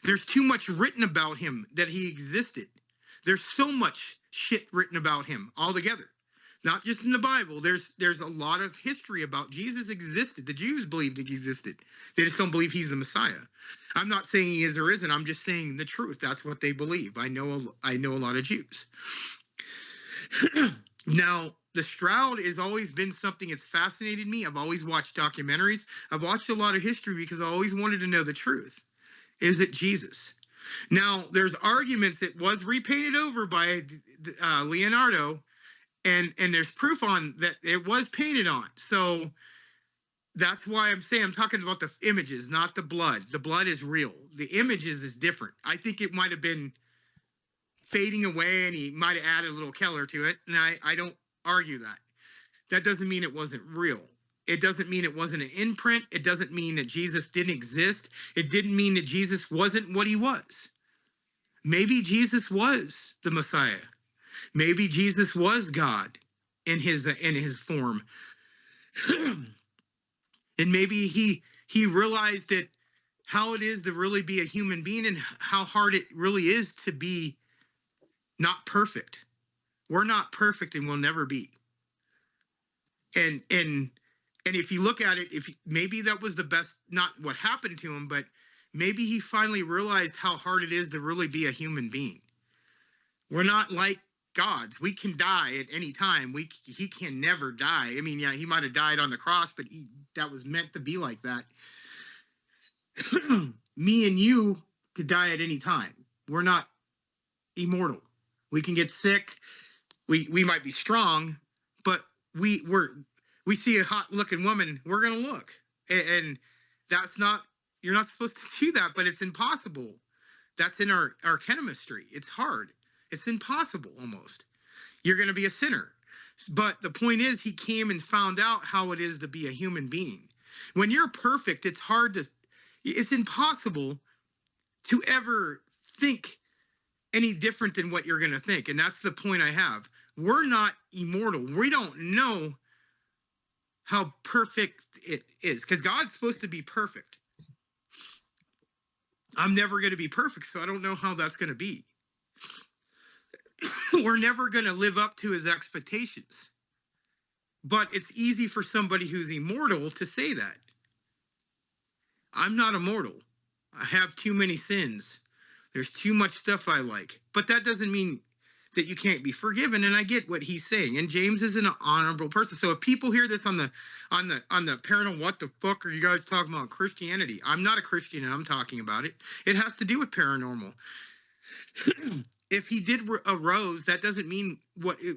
There's too much written about him that he existed. There's so much shit written about him altogether. Not just in the Bible. There's a lot of history about Jesus existed. The Jews believed he existed. They just don't believe he's the Messiah. I'm not saying he is or isn't. I'm just saying the truth. That's what they believe. I know a lot of Jews. Now, the shroud has always been something that's fascinated me. I've always watched documentaries. I've watched a lot of history because I always wanted to know the truth. Is it Jesus? Now, there's arguments it was repainted over by Leonardo, and there's proof on that it was painted on. So that's why I'm saying I'm talking about the images, not the blood. The blood is real. The images is different. I think it might have been fading away, and he might have added a little color to it, and I don't argue that. That doesn't mean it wasn't real. It doesn't mean it wasn't an imprint. It doesn't mean that Jesus didn't exist. It didn't mean that Jesus wasn't what he was. Maybe Jesus was the Messiah. Maybe Jesus was God in his form. And maybe he realized that how it is to really be a human being and how hard it really is to be not perfect. We're not perfect and we'll never be. And if you look at it, maybe that was the best, not what happened to him, but maybe he finally realized how hard it is to really be a human being. We're not like gods. We can die at any time. He can never die. I mean, yeah, he might have died on the cross, but that was meant to be like that. Me and you could die at any time. We're not immortal. We can get sick. We might be strong, but we see a hot looking woman, we're gonna look, and that's not, you're not supposed to do that, but it's impossible. That's in our chemistry. It's hard. It's impossible almost. You're gonna be a sinner. But the point is, he came and found out how it is to be a human being. When you're perfect, it's impossible to ever think any different than what you're gonna think. And that's the point I have. We're not immortal. We don't know how perfect it is, because God's supposed to be perfect. I'm never going to be perfect, so I don't know how that's going to be. We're never going to live up to his expectations. But it's easy for somebody who's immortal to say that. I'm not immortal. I have too many sins. There's too much stuff I like. But that doesn't mean that you can't be forgiven, and I get what he's saying. And James is an honorable person. So if people hear this on the paranormal, what the fuck are you guys talking about Christianity? I'm not a Christian, and I'm talking about it. It has to do with paranormal. If he did arose, that doesn't mean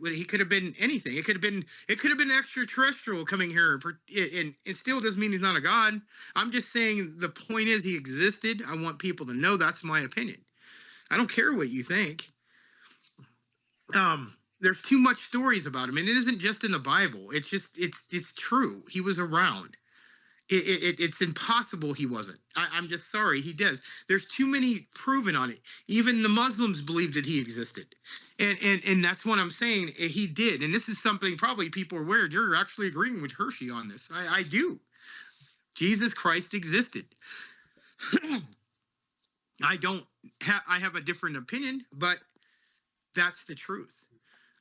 he could have been anything. It could have been extraterrestrial coming here, and it still doesn't mean he's not a god. I'm just saying the point is he existed. I want people to know that's my opinion. I don't care what you think. There's too much stories about him, and it isn't just in the Bible. It's true. He was around. It's impossible he wasn't. I'm just sorry he does. There's too many proven on it. Even the Muslims believed that he existed, and that's what I'm saying. He did, and this is something probably people are aware. You're actually agreeing with Hershey on this. I do. Jesus Christ existed. I have a different opinion, but that's the truth.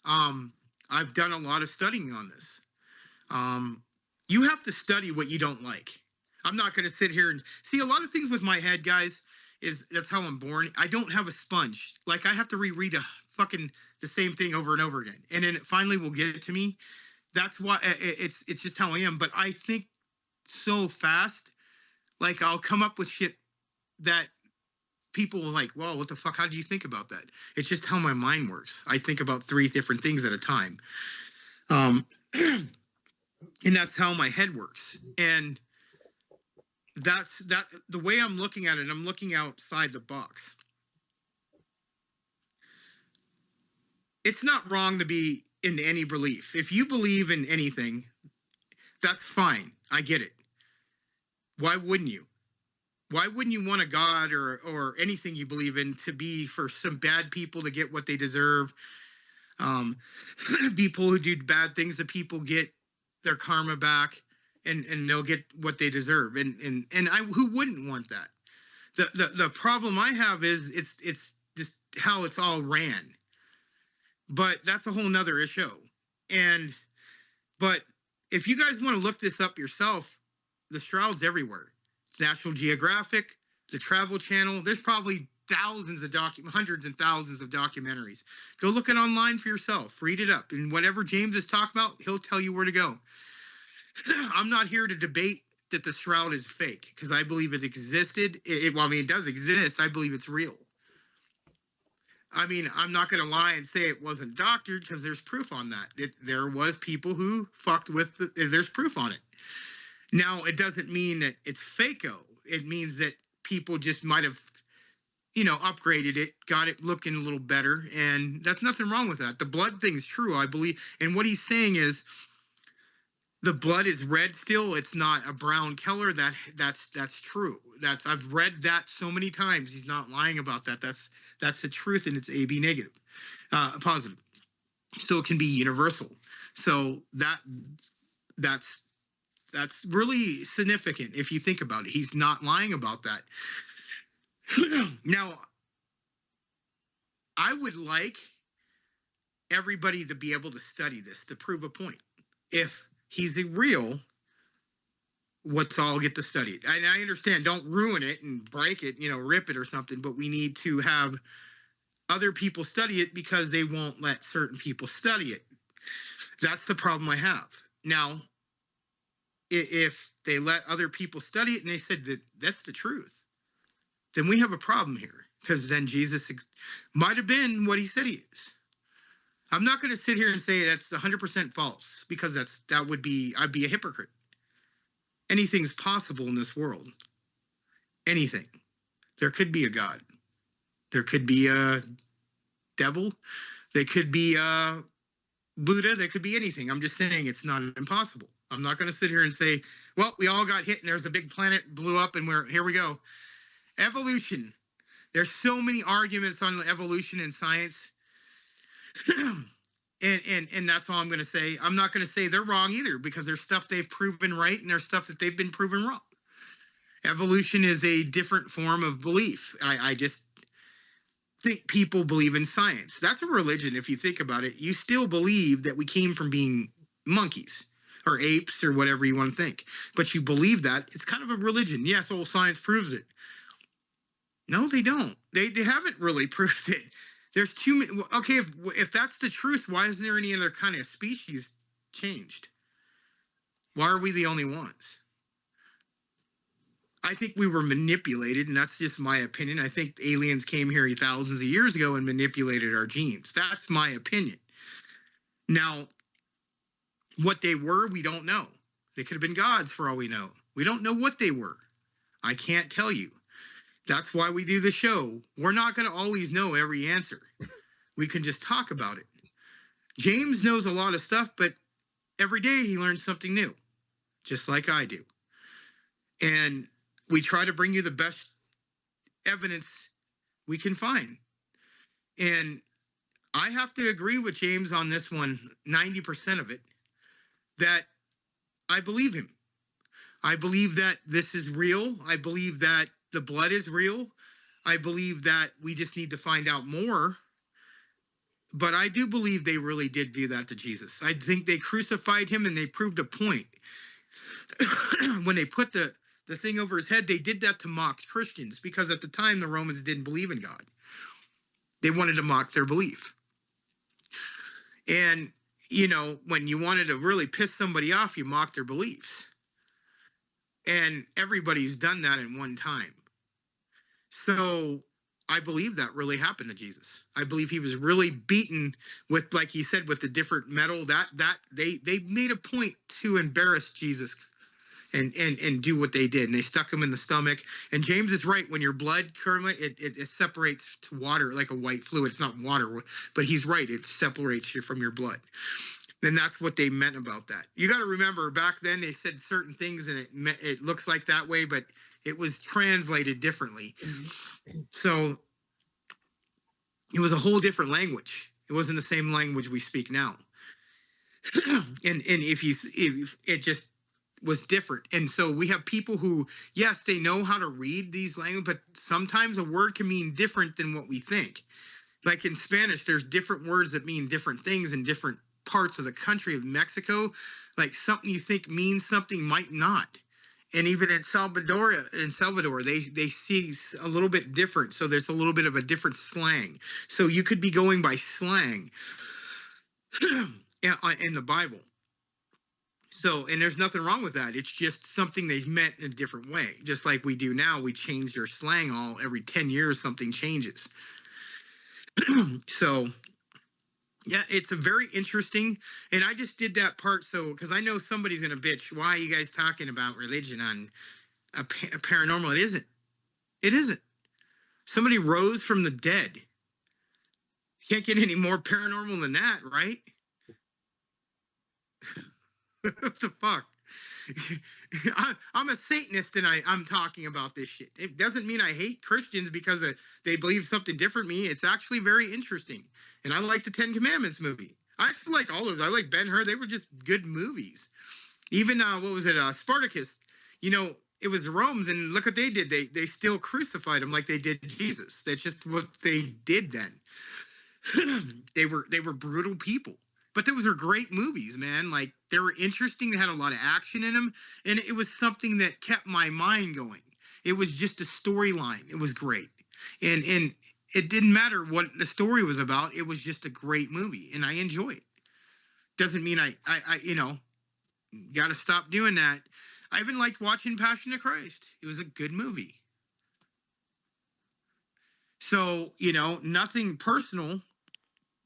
I've done a lot of studying on this. You have to study what you don't like. I'm not going to sit here and see a lot of things with my head, guys. That's how I'm born. I don't have a sponge. Like, I have to reread the same thing over and over again, and then it finally will get it to me. That's why it's just how I am. But I think so fast. Like, I'll come up with shit that people are like, well, what the fuck? How did you think about that? It's just how my mind works. I think about 3 different things at a time. And that's how my head works. And that's the way I'm looking at it. I'm looking outside the box. It's not wrong to be in any belief. If you believe in anything, that's fine. I get it. Why wouldn't you? Why wouldn't you want a God or anything you believe in to be for some bad people to get what they deserve? People who do bad things, the people get their karma back, and they'll get what they deserve. And who wouldn't want that? The problem I have is it's just how it's all ran. But that's a whole nother issue. But if you guys want to look this up yourself, the Shroud's everywhere. It's National Geographic, the Travel Channel. There's probably thousands of hundreds and thousands of documentaries. Go look it online for yourself. Read it up. And whatever James is talking about, he'll tell you where to go. I'm not here to debate that the Shroud is fake, because I believe it existed. It does exist. I believe it's real. I mean, I'm not going to lie and say it wasn't doctored, because there's proof on that. There was people who fucked with there's proof on it. Now, it doesn't mean that it's fake-o. It means that people just might have, upgraded it, got it looking a little better, and that's nothing wrong with that. The blood thing's true, I believe. And what he's saying is the blood is red still. It's not a brown color. That's true. I've read that so many times. He's not lying about that. That's the truth, and it's AB negative, positive. So it can be universal. So that's really significant if you think about it. He's not lying about that. Now, I would like everybody to be able to study this to prove a point. If he's real, let's all get to study it. And I understand, don't ruin it and break it, rip it or something, but we need to have other people study it, because they won't let certain people study it. That's the problem I have. Now, if they let other people study it and they said that that's the truth, then we have a problem here, because then Jesus might have been what he said he is. I'm not going to sit here and say that's 100% false, because I'd be a hypocrite. Anything's possible in this world. Anything. There could be a God. There could be a devil. There could be a Buddha. There could be anything. I'm just saying it's not impossible. I'm not going to sit here and say, well, we all got hit and there's a big planet blew up and here we go. Evolution. There's so many arguments on evolution and science. and that's all I'm going to say. I'm not going to say they're wrong either, because there's stuff they've proven right and there's stuff that they've been proven wrong. Evolution is a different form of belief. I just think people believe in science. That's a religion. If you think about it, you still believe that we came from being monkeys or apes or whatever you want to think, but you believe that. It's kind of a religion. Yes, old science proves it. No, they don't. They haven't really proved it. There's too many. Okay, if that's the truth, why isn't there any other kind of species changed? Why are we the only ones? I think we were manipulated, and that's just my opinion. I think aliens came here thousands of years ago and manipulated our genes. That's my opinion. Now, what they were, we don't know. They could have been gods for all we know. We don't know what they were. I can't tell you. That's why we do the show. We're not going to always know every answer. We can just talk about it. James knows a lot of stuff, but every day he learns something new, just like I do. And we try to bring you the best evidence we can find. And I have to agree with James on this one, 90% of it, that I believe him. I believe that this is real. I believe that the blood is real. I believe that we just need to find out more. But I do believe they really did do that to Jesus. I think they crucified him and they proved a point. When they put the thing over his head, they did that to mock Christians, because at the time the Romans didn't believe in God. They wanted to mock their belief. And, when you wanted to really piss somebody off, you mock their beliefs. And everybody's done that at one time. So I believe that really happened to Jesus. I believe he was really beaten with, like he said, with the different metal. That they made a point to embarrass Jesus and do what they did. And they stuck him in the stomach. And James is right. When your blood it separates to water like a white fluid. It's not water, but he's right. It separates you from your blood. And that's what they meant about that. You got to remember, back then they said certain things and it looks like that way, but it was translated differently. So it was a whole different language. It wasn't the same language we speak now. and if it just was different. And so we have people who, yes, they know how to read these languages, but sometimes a word can mean different than what we think. Like in Spanish, there's different words that mean different things in different parts of the country of Mexico. Like something you think means something might not. And even in Salvador, they see a little bit different. So there's a little bit of a different slang. So you could be going by slang in the Bible. So, and there's nothing wrong with that. It's just something they meant in a different way. Just like we do now, we change their slang every 10 years, something changes. So, yeah, it's a very interesting, and I just did that part because I know somebody's going to bitch, why are you guys talking about religion on a paranormal? It isn't. It isn't. Somebody rose from the dead. Can't get any more paranormal than that, right? What the fuck? I'm a Satanist and I'm talking about this shit. It doesn't mean I hate Christians because they believe something different from me. It's actually very interesting. And I like the 10 Commandments movie. I actually like all those. I like Ben-Hur. They were just good movies. Even, what was it, Spartacus. It was the Romans, and look what they did. They still crucified him like they did Jesus. That's just what they did then. They were brutal people. But those are great movies, man. Like, they were interesting. They had a lot of action in them. And it was something that kept my mind going. It was just a storyline. It was great. And it didn't matter what the story was about. It was just a great movie. And I enjoy it. Doesn't mean I got to stop doing that. I even liked watching Passion of Christ. It was a good movie. So, nothing personal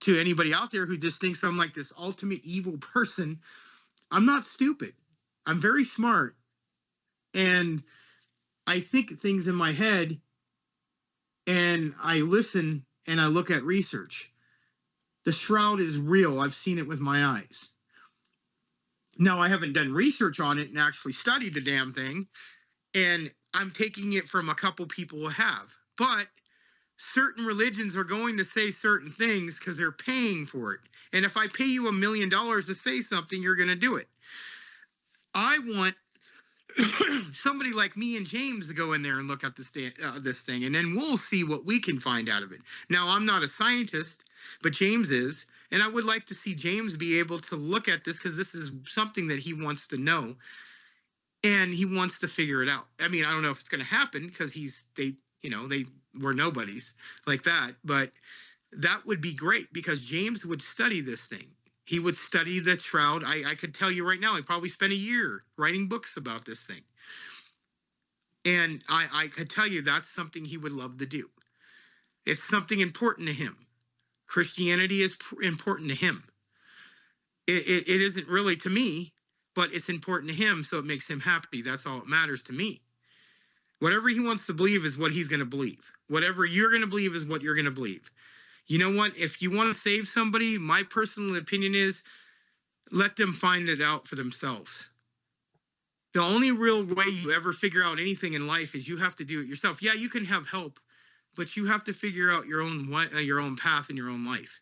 to anybody out there who just thinks I'm like this ultimate evil person. I'm not stupid. I'm very smart. And I think things in my head, and I listen and I look at research. The Shroud is real. I've seen it with my eyes. Now, I haven't done research on it and actually studied the damn thing. And I'm taking it from a couple people who have. But certain religions are going to say certain things because they're paying for it. And if I pay you $1 million to say something, you're going to do it. I want somebody like me and James to go in there and look at this thing, and then we'll see what we can find out of it. Now, I'm not a scientist, but James is, and I would like to see James be able to look at this because this is something that he wants to know, and he wants to figure it out. I mean, I don't know if it's going to happen because they were nobodies like that, but that would be great because James would study this thing. He would study the Shroud. I could tell you right now, he probably spent a year writing books about this thing. And I could tell you that's something he would love to do. It's something important to him. Christianity is important to him. It isn't really to me, but it's important to him, so it makes him happy. That's all that matters to me. Whatever he wants to believe is what he's going to believe. Whatever you're going to believe is what you're going to believe. You know what? If you want to save somebody, my personal opinion is let them find it out for themselves. The only real way you ever figure out anything in life is you have to do it yourself. Yeah, you can have help, but you have to figure out your own path in your own life.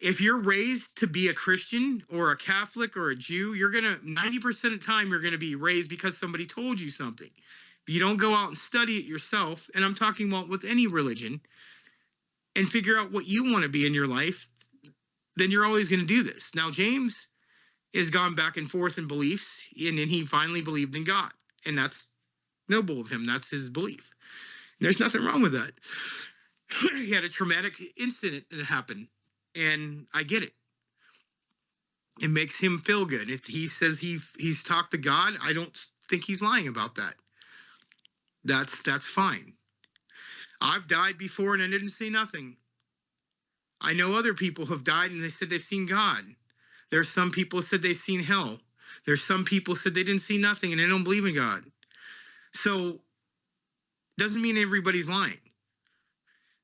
if you're raised to be a Christian or a Catholic or a Jew, you're going to 90% of the time you're going to be raised because somebody told you something. If you don't go out and study it yourself, and I'm talking about with any religion, and figure out what you want to be in your life, then you're always going to do this. Now, James has gone back and forth in beliefs, and then he finally believed in God. And that's noble of him. That's his belief. There's nothing wrong with that. He had a traumatic incident that happened, and I get it. It makes him feel good. If he says he's talked to God, I don't think he's lying about that. That's fine. I've died before and I didn't see nothing. I know other people have died and they said they've seen God. There's some people said they've seen hell. There's some people said they didn't see nothing and they don't believe in God. So doesn't mean everybody's lying.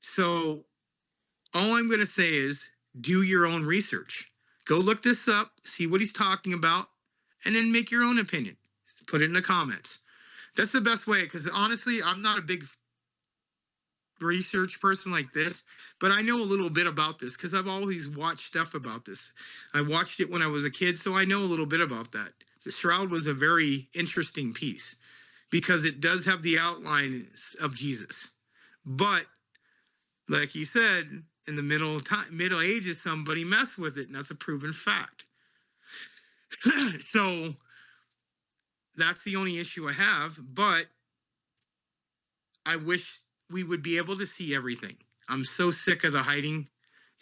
So all I'm going to say is do your own research. Go look this up, see what he's talking about, and then make your own opinion. Put it in the comments. That's the best way, because honestly, I'm not a big research person like this, but I know a little bit about this because I've always watched stuff about this. I watched it when I was a kid, so I know a little bit about that. The Shroud was a very interesting piece because it does have the outlines of Jesus. But like you said, in the Middle Ages, somebody messed with it, and that's a proven fact. So that's the only issue I have, but I wish we would be able to see everything. I'm so sick of the hiding,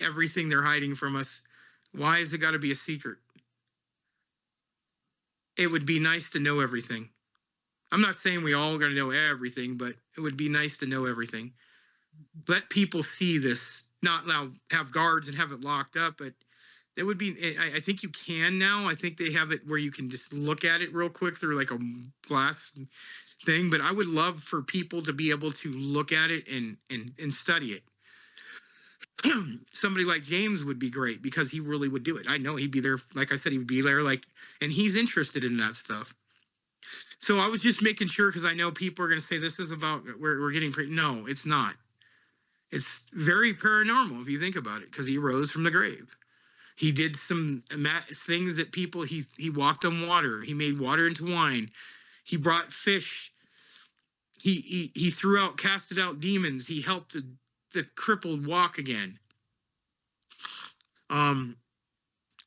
everything they're hiding from us. Why has it got to be a secret? It would be nice to know everything. I'm not saying we all got to know everything, but it would be nice to know everything. Let people see this, not now have guards and have it locked up, but it would be, I think you can now. I think they have it where you can just look at it real quick through like a glass thing, but I would love for people to be able to look at it and study it. Somebody like James would be great because he really would do it. I know he'd be there. Like I said, he would be there, and he's interested in that stuff. So I was just making sure, because I know people are going to say this is about we're getting no, it's not. It's very paranormal if you think about it, because he rose from the grave. He did some things that people, he walked on water. He made water into wine. He brought fish. He casted out demons. He helped the crippled walk again.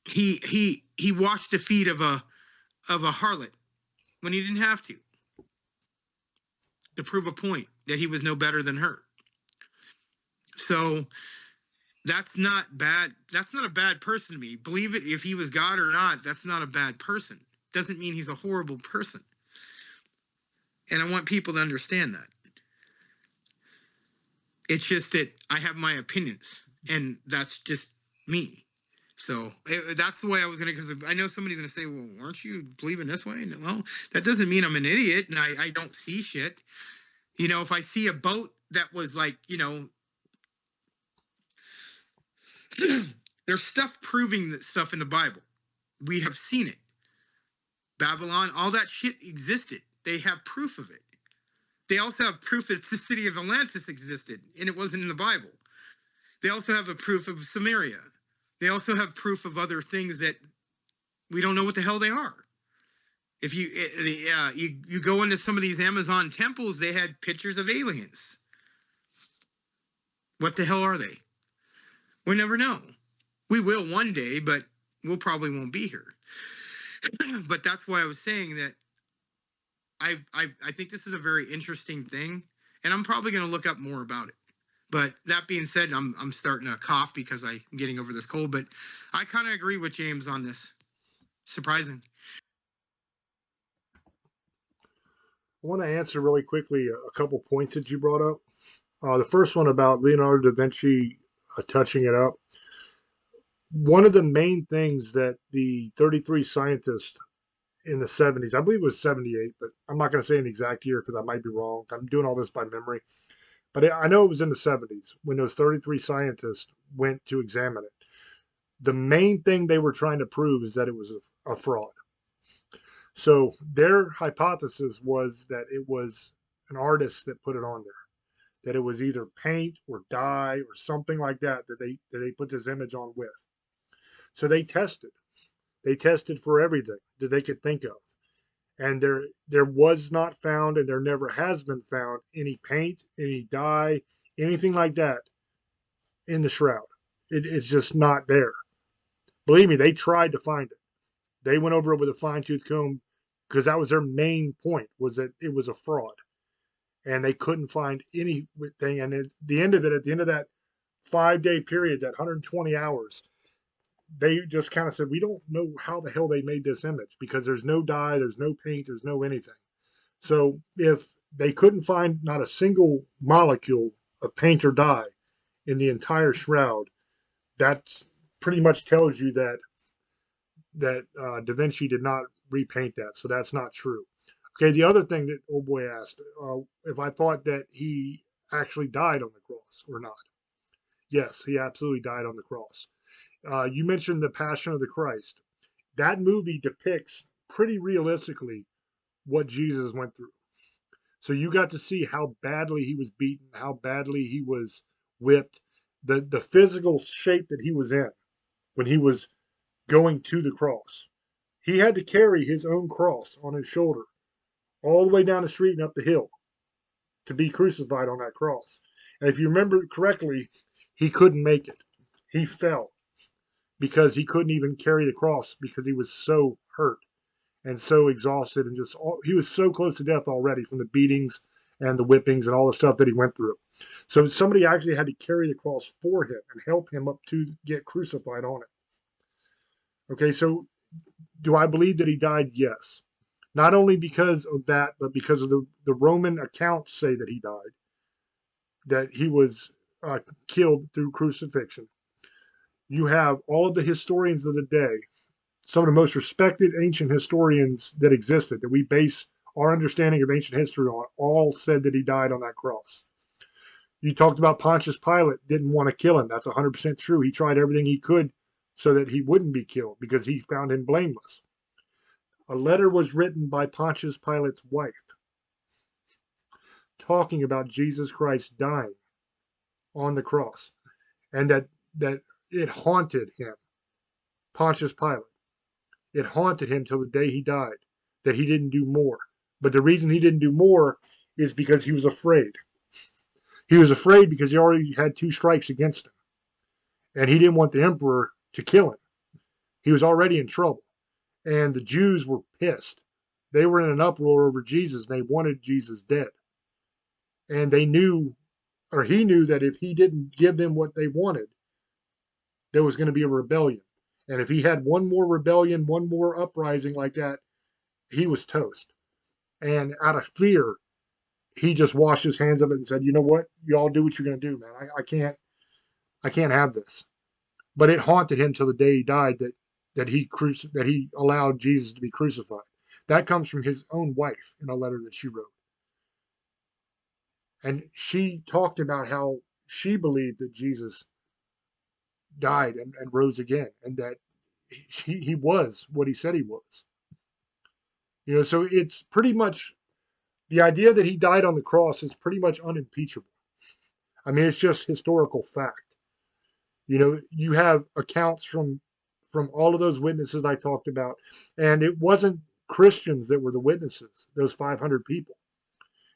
He washed the feet of a harlot when he didn't have to prove a point that he was no better than her. So that's not bad. That's not a bad person to me. Believe it, if he was God or not, that's not a bad person. Doesn't mean he's a horrible person. And I want people to understand that. It's just that I have my opinions, and that's just me. So that's the way I was going to, because I know somebody's going to say, well, aren't you believing this way? And, well, that doesn't mean I'm an idiot and I don't see shit. You know, if I see a boat that was like, you know, there's stuff proving that stuff in the Bible. We have seen it. Babylon, all that shit existed. They have proof of it. They also have proof that the city of Atlantis existed, and it wasn't in the Bible. They also have a proof of Samaria. They also have proof of other things that we don't know what the hell they are. If you go into some of these Amazon temples, they had pictures of aliens. What the hell are they? We never know. We will one day, but we'll probably won't be here. But that's why I was saying that I think this is a very interesting thing, and I'm probably going to look up more about it. But that being said, I'm starting to cough because I'm getting over this cold. But I kind of agree with James on this. Surprising. I want to answer really quickly a couple points that you brought up. The first one about Leonardo da Vinci touching it up. One of the main things that the 33 scientists in the 70s, I believe it was 78, but I'm not going to say an exact year because I might be wrong. I'm doing all this by memory. But I know it was in the 70s when those 33 scientists went to examine it. The main thing they were trying to prove is that it was a fraud. So their hypothesis was that it was an artist that put it on there, that it was either paint or dye or something like that they put this image on with. So they tested. They tested for everything that they could think of. And there was not found, and there never has been found, any paint, any dye, anything like that in the shroud. It's just not there. Believe me, they tried to find it. They went over it with a fine tooth comb because that was their main point, was that it was a fraud, and they couldn't find anything. And at the end of that 5-day period, that 120 hours, they just kind of said, we don't know how the hell they made this image because there's no dye, there's no paint, there's no anything. So if they couldn't find not a single molecule of paint or dye in the entire shroud, that pretty much tells you that Da Vinci did not repaint that. So that's not true. Okay, the other thing that old boy asked, if I thought that he actually died on the cross or not. Yes, he absolutely died on the cross. You mentioned the Passion of the Christ. That movie depicts pretty realistically what Jesus went through. So you got to see how badly he was beaten, how badly he was whipped, the physical shape that he was in when he was going to the cross. He had to carry his own cross on his shoulder all the way down the street and up the hill to be crucified on that cross. And if you remember correctly, he couldn't make it. He fell because he couldn't even carry the cross because he was so hurt and so exhausted, and he was so close to death already from the beatings and the whippings and all the stuff that he went through. So somebody actually had to carry the cross for him and help him up to get crucified on it. Okay, so do I believe that he died? Yes. Not only because of that, but because of the Roman accounts say that he died, that he was killed through crucifixion. You have all of the historians of the day, some of the most respected ancient historians that existed, that we base our understanding of ancient history on, all said that he died on that cross. You talked about Pontius Pilate didn't want to kill him. That's 100% true. He tried everything he could so that he wouldn't be killed because he found him blameless. A letter was written by Pontius Pilate's wife talking about Jesus Christ dying on the cross, and that it haunted him, Pontius Pilate. It haunted him till the day he died, that he didn't do more. But the reason he didn't do more is because he was afraid. He was afraid because he already had 2 strikes against him, and he didn't want the emperor to kill him. He was already in trouble, and the Jews were pissed. They were in an uproar over Jesus, and they wanted Jesus dead. And they knew, or he knew, that if he didn't give them what they wanted, there was going to be a rebellion. And if he had one more rebellion, one more uprising like that, he was toast. And out of fear, he just washed his hands of it and said, "You know what? You all do what you're going to do, man. I can't have this." But it haunted him till the day he died that he allowed Jesus to be crucified. That comes from his own wife in a letter that she wrote. And she talked about how she believed that Jesus died and rose again, and that he was what he said he was. So it's pretty much, the idea that he died on the cross is pretty much unimpeachable. I mean, it's just historical fact. You have accounts from all of those witnesses I talked about, and it wasn't Christians that were the witnesses, those 500 people.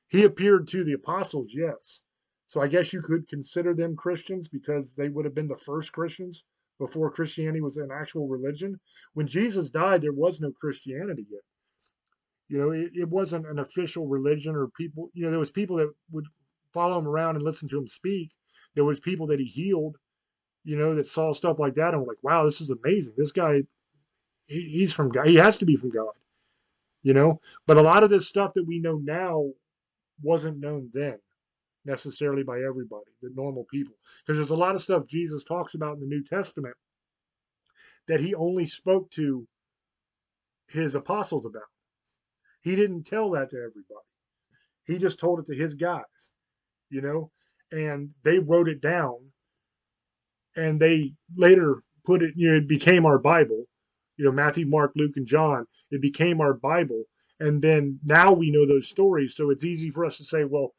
He appeared to the apostles, yes. So I guess you could consider them Christians because they would have been the first Christians before Christianity was an actual religion. When Jesus died, there was no Christianity yet. It wasn't an official religion, or people, there was people that would follow him around and listen to him speak. There was people that he healed, that saw stuff like that and were like, wow, this is amazing. This guy, he's from God. He has to be from God, But a lot of this stuff that we know now wasn't known then necessarily by everybody, the normal people. Because there's a lot of stuff Jesus talks about in the New Testament that he only spoke to his apostles about. He didn't tell that to everybody. He just told it to his guys, and they wrote it down, and they later put it, it became our Bible, Matthew, Mark, Luke, and John. It became our Bible. And then now we know those stories. So it's easy for us to say, well,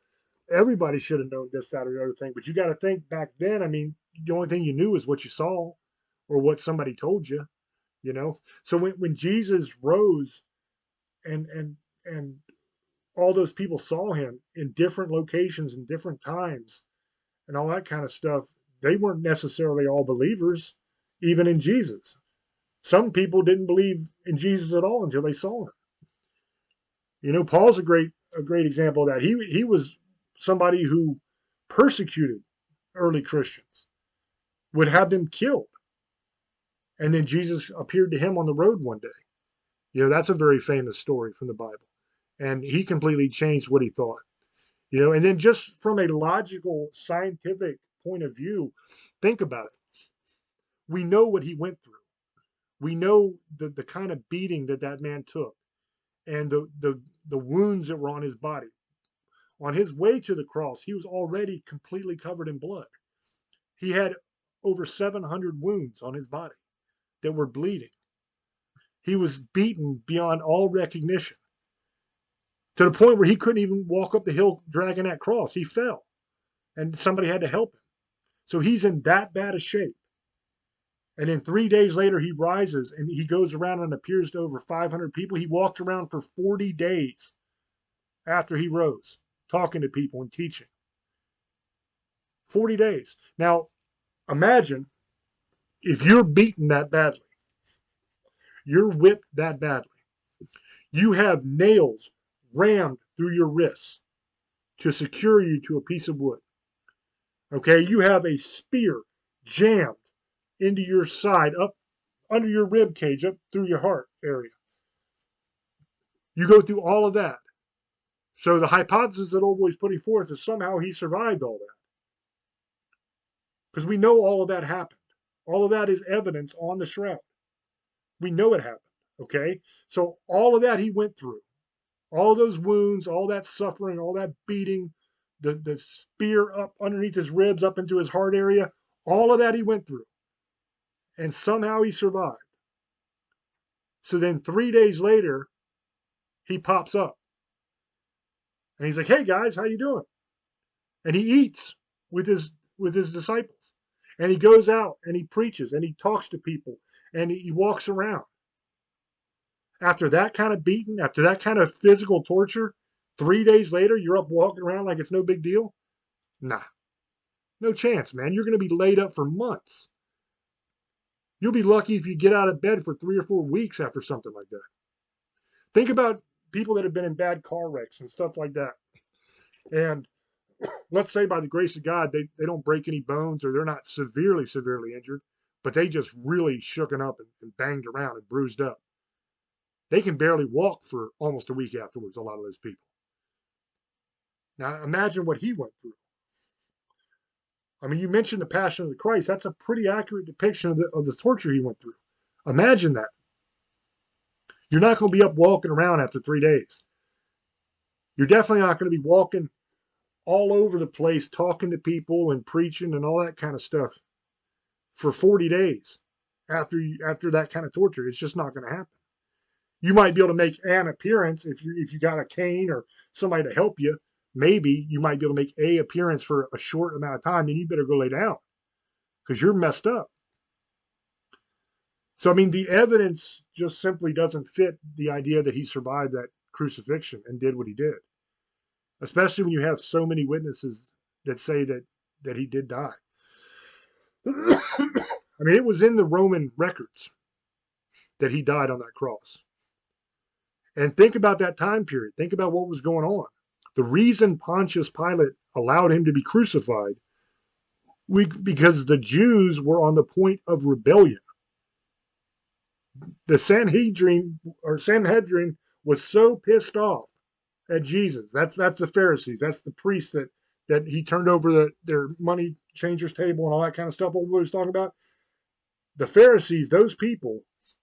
everybody should have known this, that, or the other thing. But you got to think back then, I mean, the only thing you knew is what you saw, or what somebody told you, you know. So when Jesus rose and all those people saw him in different locations and different times and all that kind of stuff, they weren't necessarily all believers, even in Jesus. Some people didn't believe in Jesus at all until they saw him. You know, Paul's a great example of that. He was somebody who persecuted early Christians, would have them killed. And then Jesus appeared to him on the road one day. You know, that's a very famous story from the Bible. And he completely changed what he thought. You know, and then just from a logical, scientific point of view, think about it. We know what he went through. We know the kind of beating that man took and the wounds that were on his body. On his way to the cross, he was already completely covered in blood. He had over 700 wounds on his body that were bleeding. He was beaten beyond all recognition to the point where he couldn't even walk up the hill dragging that cross. He fell and somebody had to help him. So he's in that bad a shape. And then 3 days later, he rises and he goes around and appears to over 500 people. He walked around for 40 days after he rose, talking to people and teaching. 40 days. Now, imagine if you're beaten that badly, you're whipped that badly, you have nails rammed through your wrists to secure you to a piece of wood. Okay, you have a spear jammed into your side, up under your rib cage, up through your heart area. You go through all of that. So the hypothesis that old boy's putting forth is somehow he survived all that. Because we know all of that happened. All of that is evidence on the shroud. We know it happened. Okay? So all of that he went through. All those wounds, all that suffering, all that beating, the spear up underneath his ribs, up into his heart area, all of that he went through. And somehow he survived. So then 3 days later, he pops up. And he's like, "Hey guys, how you doing?" And he eats with his disciples. And he goes out and he preaches and he talks to people and he walks around. After that kind of beating, after that kind of physical torture, 3 days later, you're up walking around like it's no big deal? Nah, no chance, man. You're going to be laid up for months. You'll be lucky if you get out of bed for 3 or 4 weeks after something like that. Think about people that have been in bad car wrecks and stuff like that. And let's say by the grace of God, they don't break any bones or they're not severely, severely injured, but they just really shooken up and banged around and bruised up. They can barely walk for almost a week afterwards, a lot of those people. Now imagine what he went through. I mean, you mentioned the Passion of the Christ. That's a pretty accurate depiction of the torture he went through. Imagine that. You're not going to be up walking around after 3 days. You're definitely not going to be walking all over the place, talking to people and preaching and all that kind of stuff for 40 days after that kind of torture. It's just not going to happen. You might be able to make an appearance if you got a cane or somebody to help you. Maybe you might be able to make a appearance for a short amount of time, and you better go lay down because you're messed up. So, I mean, the evidence just simply doesn't fit the idea that he survived that crucifixion and did what he did, especially when you have so many witnesses that say that he did die. I mean, it was in the Roman records that he died on that cross. And think about that time period. Think about what was going on. The reason Pontius Pilate allowed him to be crucified because the Jews were on the point of rebellion. The Sanhedrin was so pissed off at Jesus. That's the Pharisees. That's the priests that he turned over their money changers table and all that kind of stuff. What we was talking about. The Pharisees, those people,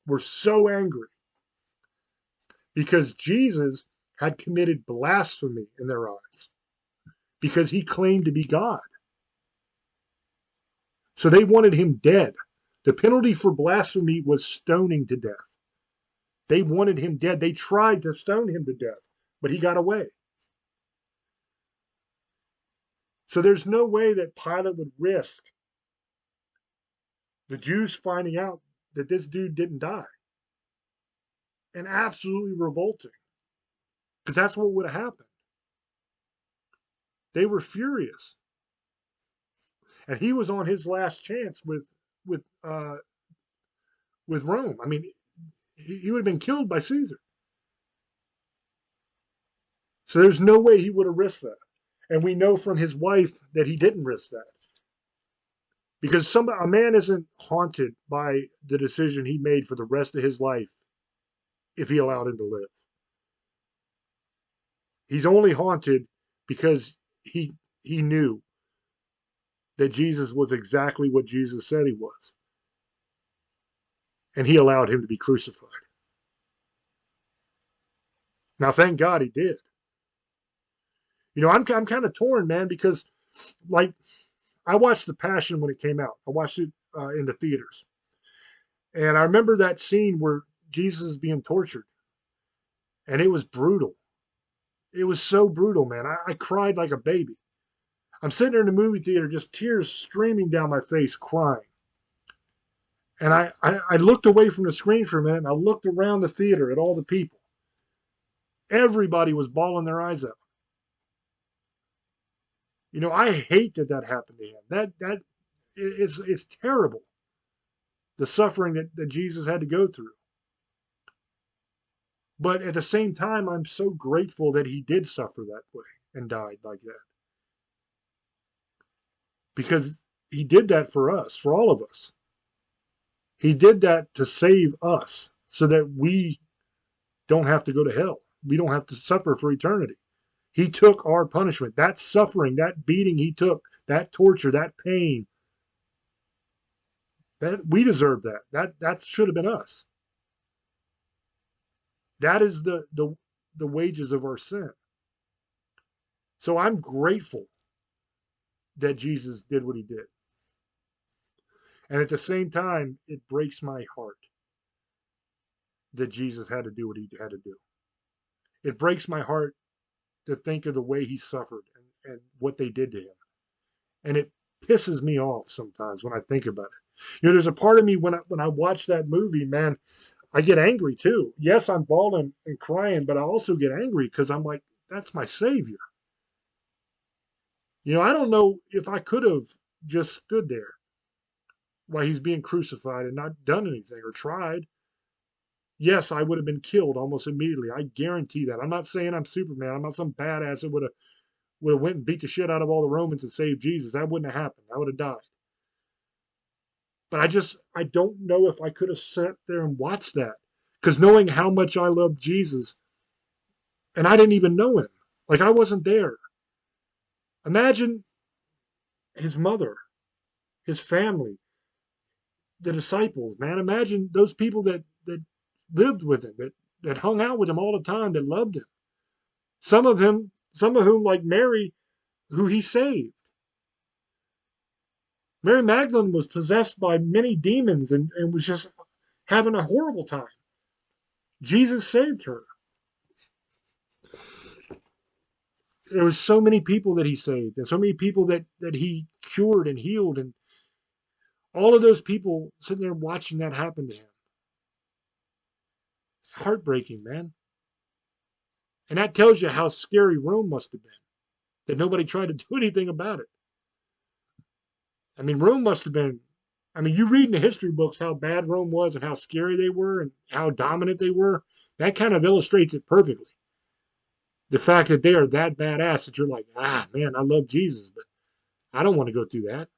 were so angry because Jesus had committed blasphemy in their eyes because he claimed to be God. So they wanted him dead. The penalty for blasphemy was stoning to death. They wanted him dead. They tried to stone him to death, but he got away. So there's no way that Pilate would risk The Jews finding out that this dude didn't die. And absolutely revolting. Because that's what would have happened. They were furious. And he was on his last chance with uh, with Rome. I mean, he would have been killed by Caesar. So there's no way he would have risked that. And we know from his wife that he didn't risk that. Because a man isn't haunted by the decision he made for the rest of his life if he allowed him to live. He's only haunted because he knew that Jesus was exactly what Jesus said he was. And he allowed him to be crucified. Now, thank God he did. I'm kind of torn, man, because like I watched The Passion when it came out. I watched it in the theaters. And I remember that scene where Jesus is being tortured. And it was brutal. It was so brutal, man. I cried like a baby. I'm sitting there in the movie theater, just tears streaming down my face, crying. And I looked away from the screen for a minute, and I looked around the theater at all the people. Everybody was bawling their eyes out. I hate that happened to him. It's terrible. The suffering that Jesus had to go through. But at the same time, I'm so grateful that he did suffer that way and died like that. Because he did that for us, for all of us. He did that to save us so that we don't have to go to hell. We don't have to suffer for eternity. He took our punishment. That suffering, that beating he took, that torture, that pain, that we deserve that. That should have been us. That is the wages of our sin. So I'm grateful that Jesus did what he did. And at the same time, it breaks my heart that Jesus had to do what he had to do. It breaks my heart to think of the way he suffered and what they did to him. And it pisses me off sometimes when I think about it. There's a part of me when I watch that movie, man, I get angry too. Yes, I'm bawling and crying, but I also get angry because I'm like, that's my Savior. I don't know if I could have just stood there while he's being crucified and not done anything or tried. Yes, I would have been killed almost immediately. I guarantee that. I'm not saying I'm Superman. I'm not some badass that would have went and beat the shit out of all the Romans and saved Jesus. That wouldn't have happened. I would have died. But I don't know if I could have sat there and watched that. Because knowing how much I loved Jesus, and I didn't even know him. Like I wasn't there. Imagine his mother, his family, the disciples, man. Imagine those people that lived with him, that hung out with him all the time, that loved him. Some of whom, like Mary, who he saved. Mary Magdalene was possessed by many demons and was just having a horrible time. Jesus saved her. There was so many people that he saved, and so many people that he cured and healed, and all of those people sitting there watching that happen to him. Heartbreaking, man. And that tells you how scary Rome must have been, that nobody tried to do anything about it. I mean, Rome must have been, you read in the history books how bad Rome was and how scary they were and how dominant they were. That kind of illustrates it perfectly. The fact that they are that badass that you're like, man, I love Jesus, but I don't want to go through that.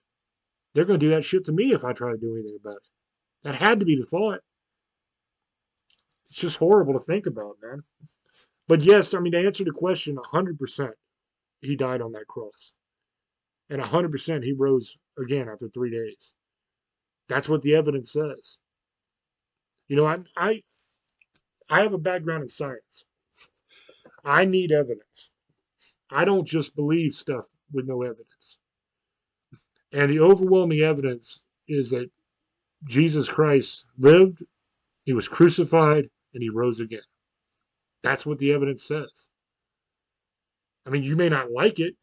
They're going to do that shit to me if I try to do anything about it. That had to be the thought. It's just horrible to think about, man. But yes, to answer the question, 100%, he died on that cross. And 100% he rose again after 3 days. That's what the evidence says. I have a background in science. I need evidence. I don't just believe stuff with no evidence. And the overwhelming evidence is that Jesus Christ lived, he was crucified, and he rose again. That's what the evidence says. You may not like it.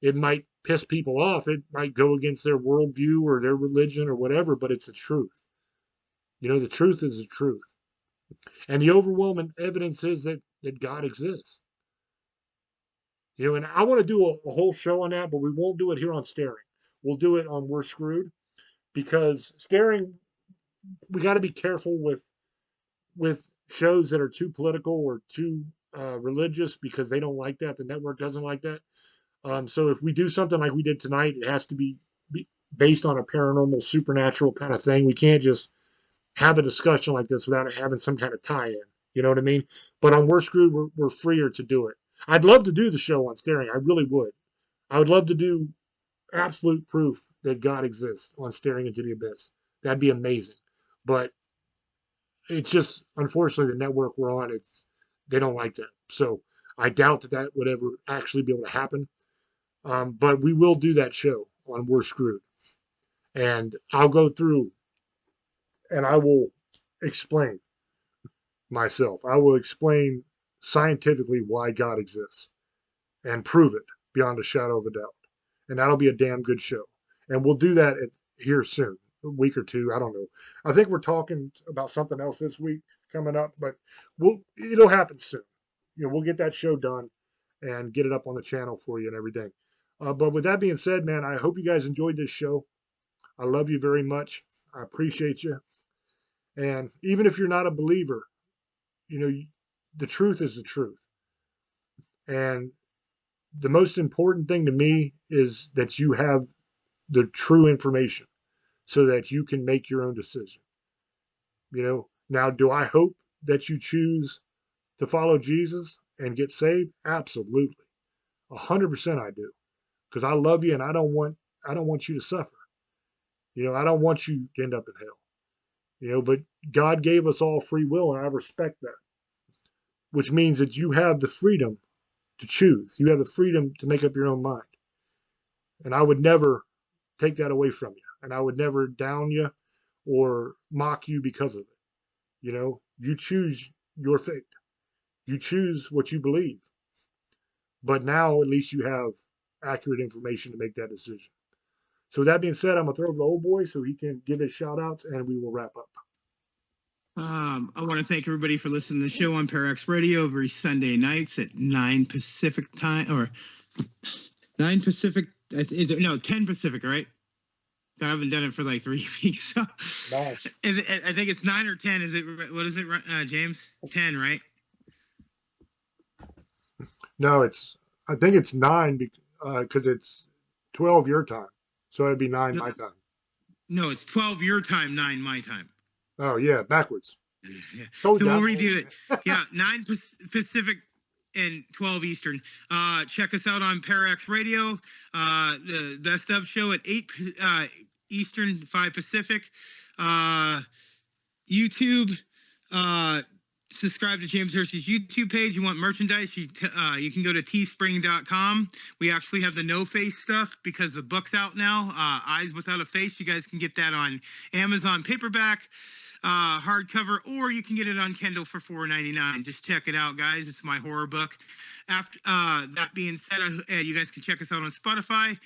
It might piss people off. It might go against their worldview or their religion or whatever, but it's the truth. The truth is the truth. And the overwhelming evidence is that God exists. And I want to do a whole show on that, but we won't do it here on Staring. We'll do it on We're Screwed, because Staring, we got to be careful with shows that are too political or too religious, because they don't like that. The network doesn't like that. So if we do something like we did tonight, it has to be based on a paranormal, supernatural kind of thing. We can't just have a discussion like this without it having some kind of tie-in. You know what I mean? But on We're Screwed, we're freer to do it. I'd love to do the show on Staring. I really would. I would love to do absolute proof that God exists on Staring into the Abyss. That'd be amazing. But it's just, unfortunately, the network we're on, they don't like that. So I doubt that would ever actually be able to happen. But we will do that show on We're Screwed. And I'll go through and I will explain myself. I will explain scientifically why God exists and prove it beyond a shadow of a doubt. And that'll be a damn good show. And we'll do that here soon, a week or two. I don't know. I think we're talking about something else this week coming up, but it'll happen soon. We'll get that show done and get it up on the channel for you and everything. But with that being said, man, I hope you guys enjoyed this show. I love you very much. I appreciate you. And even if you're not a believer, the truth is the truth. And the most important thing to me is that you have the true information so that you can make your own decision. Now, do I hope that you choose to follow Jesus and get saved? Absolutely. 100% I do. Because I love you and I don't want you to suffer. I don't want you to end up in hell. But God gave us all free will, and I respect that. Which means that you have the freedom to choose. You have the freedom to make up your own mind. And I would never take that away from you. And I would never down you or mock you because of it. You choose your fate. You choose what you believe. But now at least you have accurate information to make that decision. So with that being said, I'm going to throw it to the old boy so he can give his shout outs and we will wrap up. I want to thank everybody for listening to the show on Parax Radio every Sunday nights at 9 Pacific time, or 9 Pacific. Is it, no, 10 Pacific, right? I haven't done it for like 3 weeks. So. Nice. I think it's 9 or 10. Is it? What is it, James? 10, right? No, I think it's 9 because it's 12 your time. So it'd be 9 my time. No, it's 12 your time, 9 my time. Oh, yeah, backwards. Yeah. So we'll redo it. Yeah, 9 Pacific and 12 Eastern. Check us out on Parax Radio, the Best Of show at 8 Eastern, 5 Pacific. YouTube. Subscribe to James Hershey's YouTube page. You want merchandise, you can go to teespring.com. We actually have the no face stuff because the book's out now. Eyes Without a Face. You guys can get that on Amazon paperback, hardcover, or you can get it on Kindle for $4.99. Just check it out, guys. It's my horror book. After that being said, you guys can check us out on Spotify.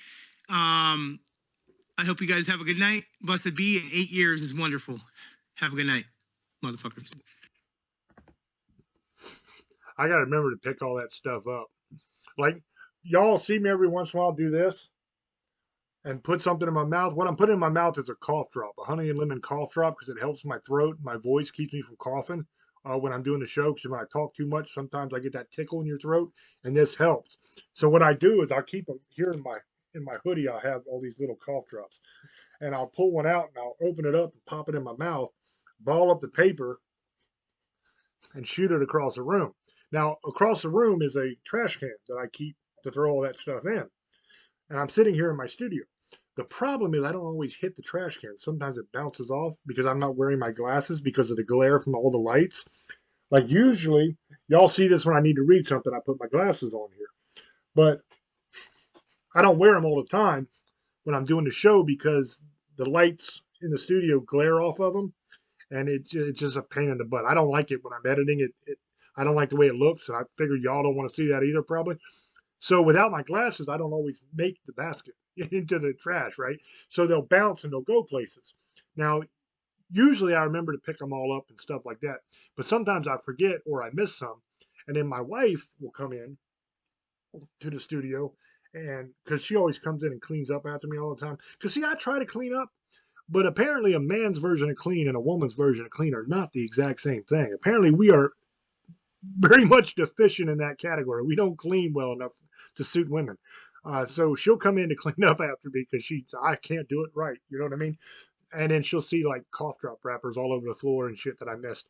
I hope you guys have a good night. Blessed be, and 8 years is wonderful. Have a good night, motherfuckers. I got to remember to pick all that stuff up. Like, y'all see me every once in a while do this and put something in my mouth. What I'm putting in my mouth is a cough drop, a honey and lemon cough drop, because it helps my throat. My voice keeps me from coughing when I'm doing the show, because when I talk too much, sometimes I get that tickle in your throat, and this helps. So what I do is I'll keep them here in my hoodie. I'll have all these little cough drops, and I'll pull one out and I'll open it up and pop it in my mouth, ball up the paper, and shoot it across the room. Now, across the room is a trash can that I keep to throw all that stuff in. And I'm sitting here in my studio. The problem is I don't always hit the trash can. Sometimes it bounces off because I'm not wearing my glasses because of the glare from all the lights. Like usually, y'all see this when I need to read something, I put my glasses on here. But I don't wear them all the time when I'm doing the show because the lights in the studio glare off of them. And it's just a pain in the butt. I don't like it when I'm editing it. I don't like the way it looks, and I figure y'all don't want to see that either, probably. So without my glasses, I don't always make the basket into the trash, right? So they'll bounce and they'll go places. Now, usually I remember to pick them all up and stuff like that, but sometimes I forget or I miss some. And then my wife will come in to the studio, and because she always comes in and cleans up after me all the time. Because see, I try to clean up, but apparently a man's version of clean and a woman's version of clean are not the exact same thing. Apparently we are very much deficient in that category. We don't clean well enough to suit women. So she'll come in to clean up after me because I can't do it right. You know what I mean? And then she'll see like cough drop wrappers all over the floor and shit that I missed.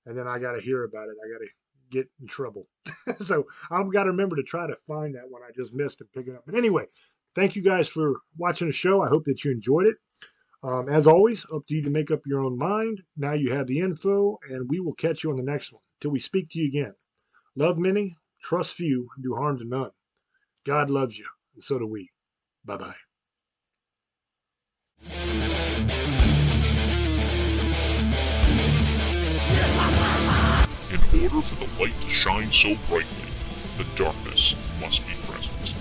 And then I got to hear about it. I got to get in trouble. So I've got to remember to try to find that one I just missed and pick it up. But anyway, thank you guys for watching the show. I hope that you enjoyed it. As always, up to you to make up your own mind. Now you have the info, and we will catch you on the next one. Till we speak to you again. Love many, trust few, and do harm to none. God loves you, and so do we. Bye-bye. In order for the light to shine so brightly, the darkness must be present.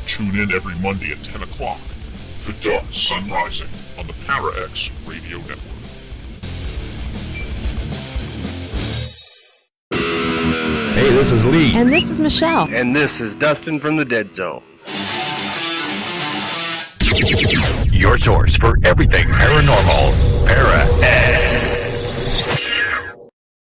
Tune in every Monday at 10 o'clock for Dark Sun Rising on the Para-X Radio Network. Hey, this is Lee. And this is Michelle. And this is Dustin from the Dead Zone. Your source for everything paranormal.